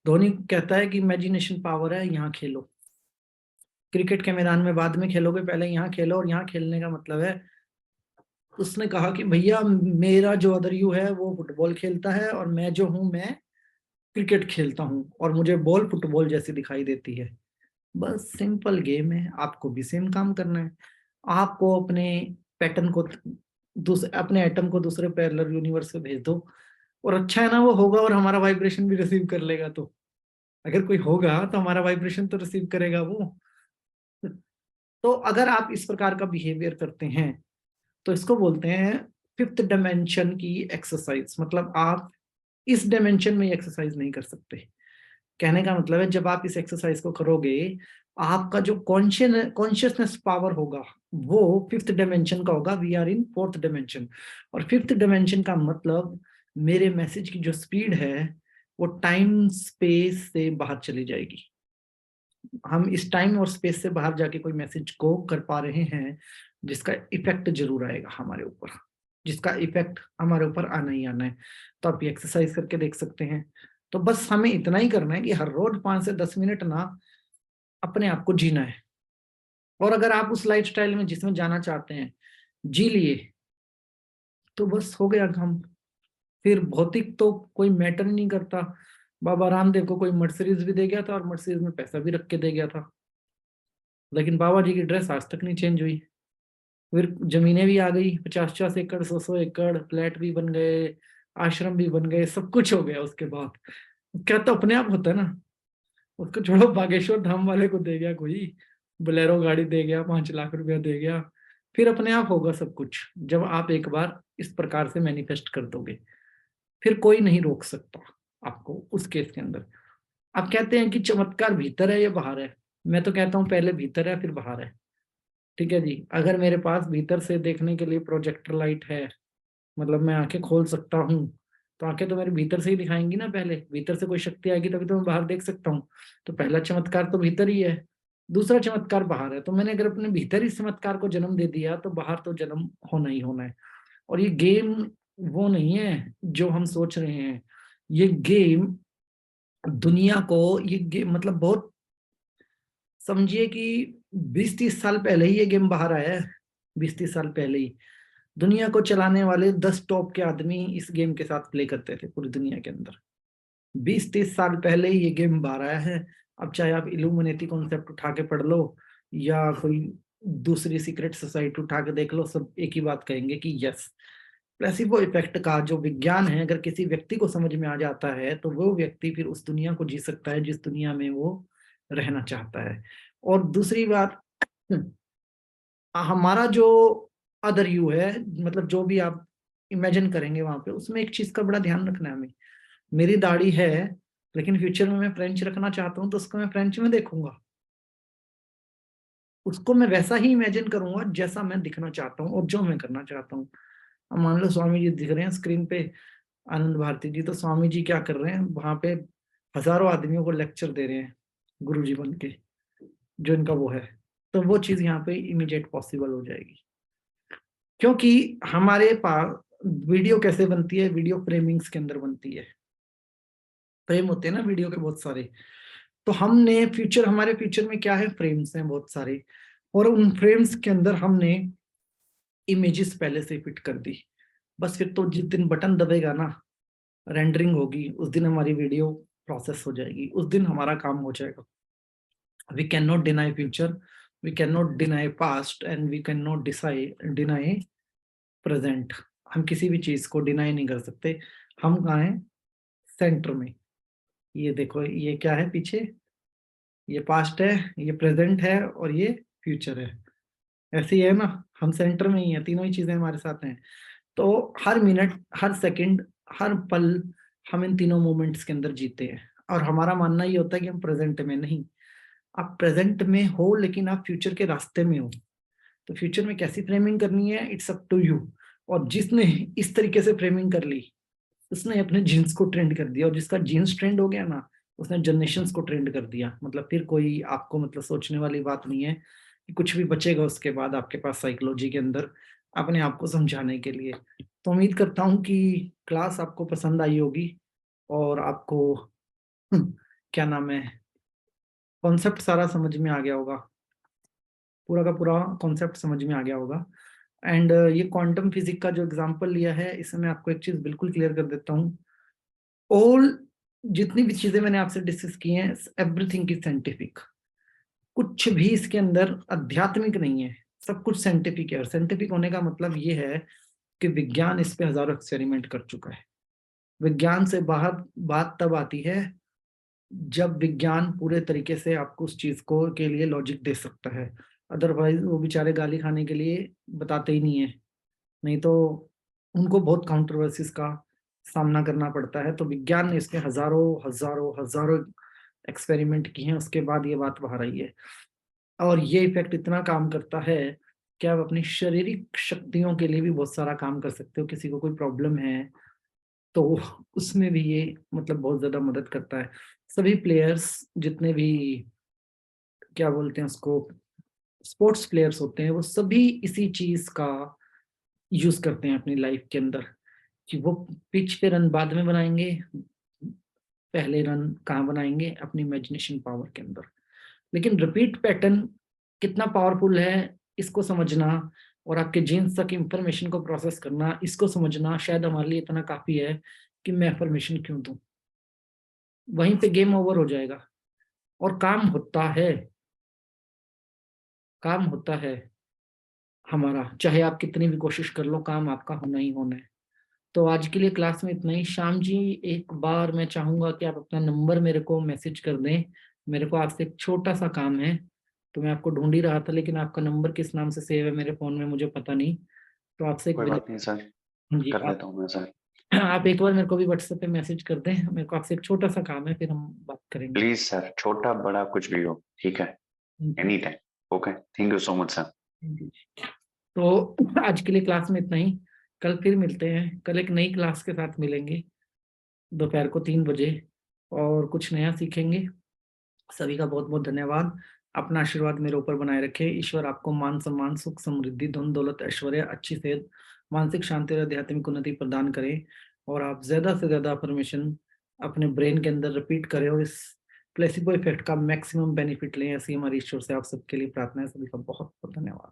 धोनी कहता है कि इमेजिनेशन पावर है, यहाँ खेलो, क्रिकेट के मैदान में बाद में खेलोगे, पहले यहाँ खेलो। और यहाँ खेलने का मतलब है, उसने कहा कि भैया मेरा जो अदर यू है वो फुटबॉल खेलता है और मैं जो हूं मैं क्रिकेट खेलता हूँ, और मुझे बॉल फुटबॉल जैसी दिखाई देती है। बस सिंपल गेम है, आपको भी सेम काम करना है। आपको अपने पैटर्न को दूसरे, अपने एटम को दूसरे पैरेलल यूनिवर्स में भेज दो, और अच्छा है ना, वो होगा और हमारा वाइब्रेशन भी रिसीव कर लेगा। तो अगर कोई होगा तो हमारा वाइब्रेशन तो रिसीव करेगा वो। तो अगर आप इस प्रकार का बिहेवियर करते हैं तो इसको बोलते हैं फिफ्थ डायमेंशन की एक्सरसाइज। मतलब आप इस डायमेंशन में एक्सरसाइज नहीं कर सकते। कहने का मतलब है, जब आप इस एक्सरसाइज को करोगे, आपका जो कॉन्शियसनेस पावर होगा वो फिफ्थ डायमेंशन का होगा। We are in fourth dimension. और फिफ्थ डायमेंशन का मतलब मेरे मैसेज की जो स्पीड है वो टाइम स्पेस से बाहर चली जाएगी। हम इस टाइम और स्पेस से बाहर जाके कोई मैसेज को कर पा रहे हैं जिसका इफेक्ट जरूर आएगा हमारे ऊपर, जिसका इफेक्ट हमारे ऊपर आना ही आना है। तो आप ये एक्सरसाइज करके देख सकते हैं। तो बस हमें इतना ही करना है कि हर रोज 5 से 10 मिनट ना अपने आप को जीना है। और अगर आप उस लाइफस्टाइल में जिसमें जाना चाहते हैं जी लिए, तो बस हो गया काम। फिर भौतिक तो कोई मैटर नहीं करता। बाबा रामदेव को कोई मर्सिडीज भी दे गया था और मर्सिडीज में पैसा भी रख के दे गया था, लेकिन बाबा जी की ड्रेस आज तक नहीं चेंज हुई। फिर जमीनें भी आ गई, 50-50 एकड़, 100-100 एकड़, फ्लैट भी बन गए, आश्रम भी बन गए, सब कुछ हो गया उसके बाद। क्या तो अपने आप होता है ना। उसको छोड़ो, बागेश्वर धाम वाले को दे गया कोई, बोलेरो गाड़ी दे गया, 5 लाख रुपया दे गया, फिर अपने आप होगा सब कुछ जब आप एक बार इस प्रकार से मैनिफेस्ट कर दोगे। फिर कोई नहीं रोक सकता आपको उस केस के अंदर। आप कहते हैं कि चमत्कार भीतर है या बाहर है, मैं तो कहता हूँ पहले भीतर है फिर बाहर है। ठीक है जी, अगर मेरे पास भीतर से देखने के लिए प्रोजेक्टर लाइट है, मतलब मैं आंखें खोल सकता हूँ, तो आंखें तो मेरे भीतर से ही दिखाएंगी ना। पहले भीतर से कोई शक्ति आएगी तभी तो मैं बाहर देख सकता हूँ। तो पहला चमत्कार तो भीतर ही है, दूसरा चमत्कार बाहर है। तो मैंने अगर अपने भीतर ही चमत्कार को जन्म दे दिया तो बाहर तो जन्म होना ही होना है। और ये गेम वो नहीं है जो हम सोच रहे हैं। ये गेम दुनिया को, ये गेम मतलब बहुत, समझिए कि 20-30 साल पहले ही ये गेम बाहर आया है, 20-30 साल पहले ही। दुनिया को चलाने वाले 10 टॉप के आदमी इस गेम के साथ प्ले करते थे पूरी दुनिया के अंदर। 20-30 साल पहले ही ये गेम बाहर आया है। अब चाहे आप इल्यूमिनेटी कॉन्सेप्ट उठा के पढ़ लो या कोई दूसरी सीक्रेट सोसाइटी उठा के देख लो, सब एक ही बात कहेंगे कि यस, प्लेसिबो इफेक्ट का जो विज्ञान है अगर किसी व्यक्ति को समझ में आ जाता है तो वो व्यक्ति फिर उस दुनिया को जी सकता है जिस दुनिया में वो रहना चाहता है। और दूसरी बात, हमारा जो अदर यू है, मतलब जो भी आप इमेजिन करेंगे वहां पे, उसमें एक चीज का बड़ा ध्यान रखना है हमें। मेरी दाढ़ी है लेकिन फ्यूचर में मैं फ्रेंच रखना चाहता हूँ तो उसको मैं फ्रेंच में देखूंगा, उसको मैं वैसा ही इमेजिन करूंगा जैसा मैं दिखना चाहता हूँ और जो मैं करना चाहता हूँ। अब मान लो स्वामी जी दिख रहे हैं स्क्रीन पे, आनंद भारती जी, तो स्वामी जी क्या कर रहे हैं वहां पे, हजारों आदमियों को लेक्चर दे रहे हैं गुरु जी बन के, जो इनका वो है। तो वो चीज यहाँ पे इमीडिएट पॉसिबल हो जाएगी, क्योंकि हमारे पास वीडियो कैसे बनती है, वीडियो फ्रेमिंग्स के अंदर बनती है। फ्रेम होते हैं ना वीडियो के बहुत सारे, तो हमने फ्यूचर, हमारे फ्यूचर में क्या है, फ्रेम्स हैं बहुत सारे, और उन फ्रेम्स के अंदर हमने इमेजेस पहले से फिट कर दी। बस फिर तो जिस दिन बटन दबेगा ना, रेंडरिंग होगी, उस दिन हमारी वीडियो प्रोसेस हो जाएगी, उस दिन हमारा काम हो जाएगा। We can not deny future, we can not deny past, and we can not deny present. हम किसी भी चीज को डिनाई नहीं कर सकते। हम कहाँ हैं, सेंटर में। ये देखो, ये क्या है पीछे, ये पास्ट है, ये प्रेजेंट है और ये फ्यूचर है। ऐसे ही है ना, हम सेंटर में ही है, तीनों ही चीजें हमारे साथ हैं। तो हर मिनट, हर सेकंड, हर पल हम इन तीनों मोमेंट्स के अंदर जीते हैं। और हमारा मानना ये होता है कि हम प्रेजेंट में नहीं, आप प्रेजेंट में हो लेकिन आप फ्यूचर के रास्ते में हो। तो फ्यूचर में कैसी फ्रेमिंग करनी है, इट्स अप टू यू। और जिसने इस तरीके से फ्रेमिंग कर ली, उसने अपने जीन्स को ट्रेंड कर दिया, और जिसका जीन्स ट्रेंड हो गया ना, उसने जनरेशंस को ट्रेंड कर दिया। मतलब फिर कोई आपको मतलब सोचने वाली बात नहीं है कि कुछ भी बचेगा उसके बाद आपके पास साइकोलॉजी के अंदर अपने आप को समझाने के लिए। तो उम्मीद करता हूँ कि क्लास आपको पसंद आई होगी और आपको क्या नाम है, कॉन्सेप्ट सारा समझ में आ गया होगा, पूरा का पूरा कॉन्सेप्ट समझ में आ गया होगा। एंड ये क्वांटम फिजिक्स का जो एग्जांपल लिया है, इसमें मैं आपको एक चीज बिल्कुल क्लियर कर देता हूँ। ऑल जितनी भी चीजें मैंने आपसे डिस्कस की हैं, एवरीथिंग इज साइंटिफिक। कुछ भी इसके अंदर आध्यात्मिक नहीं है, सब कुछ साइंटिफिक है। और साइंटिफिक होने का मतलब ये है कि विज्ञान इस पे हजारों एक्सपेरिमेंट कर चुका है। विज्ञान से बाहर बात तब आती है जब विज्ञान पूरे तरीके से आपको उस चीज को के लिए लॉजिक दे सकता है। अदरवाइज वो बेचारे गाली खाने के लिए बताते ही नहीं है, नहीं तो उनको बहुत काउंट्रोवर्सीज का सामना करना पड़ता है। तो विज्ञान ने इसके हजारों हजारों हजारों एक्सपेरिमेंट किए हैं, उसके बाद ये बात बाहर आई है। और ये इफेक्ट इतना काम करता है कि आप अपनी शारीरिक शक्तियों के लिए भी बहुत सारा काम कर सकते हो। किसी को कोई प्रॉब्लम है तो उसमें भी ये मतलब बहुत ज्यादा मदद करता है। सभी प्लेयर्स, जितने भी क्या बोलते हैं उसको, स्पोर्ट्स प्लेयर्स होते हैं, वो सभी इसी चीज का यूज करते हैं अपनी लाइफ के अंदर, कि वो पिच पे रन बाद में बनाएंगे, पहले रन कहाँ बनाएंगे, अपनी इमेजिनेशन पावर के अंदर। लेकिन रिपीट पैटर्न कितना पावरफुल है, इसको समझना और आपके जीन्स तक इंफॉर्मेशन को प्रोसेस करना, इसको समझना शायद हमारे लिए इतना काफी है कि मैं इंफॉर्मेशन क्यों दूं। वहीं पे गेम ओवर हो जाएगा और काम होता है, काम होता है हमारा, चाहे आप कितनी भी कोशिश कर लो, काम आपका होना ही होना है। तो आज के लिए क्लास में इतना ही। श्याम जी, एक बार मैं चाहूंगा कि आप अपना नंबर मेरे को मैसेज कर दें। मेरे को आपसे एक छोटा सा काम है, तो मैं आपको ढूंढ ही रहा था, लेकिन आपका नंबर किस नाम से सेव है मेरे फोन में मुझे पता नहीं। तो आपसे एक कोई बात नहीं सर, जी, कर आप देता हूँ मैं सर। आप एक बार मेरे को भी व्हाट्सएप पे मैसेज कर दें, मेरे को आपसे एक छोटा सा काम है, फिर हम बात करेंगे। प्लीज सर, छोटा बड़ा कुछ भी हो, ठीक है, जी, any time. Okay, thank you so much sir. जी। तो आज के लिए क्लास में इतना ही। कल फिर मिलते हैं, कल एक नई क्लास के साथ मिलेंगे दोपहर को 3 बजे, और कुछ नया सीखेंगे। सभी का बहुत बहुत धन्यवाद। अपना आशीर्वाद मेरे ऊपर बनाए रखे। ईश्वर आपको मान सम्मान, सुख, समृद्धि, धन दौलत, ऐश्वर्य, अच्छी सेहत, मानसिक शांति और आध्यात्मिक उन्नति प्रदान करें। और आप ज्यादा से ज्यादा अफर्मेशन अपने ब्रेन के अंदर रिपीट करें और इस प्लेसिबो इफेक्ट का मैक्सिमम बेनिफिट लें। ऐसी हमारी ईश्वर से आप सबके लिए प्रार्थना है। सभी का बहुत बहुत धन्यवाद।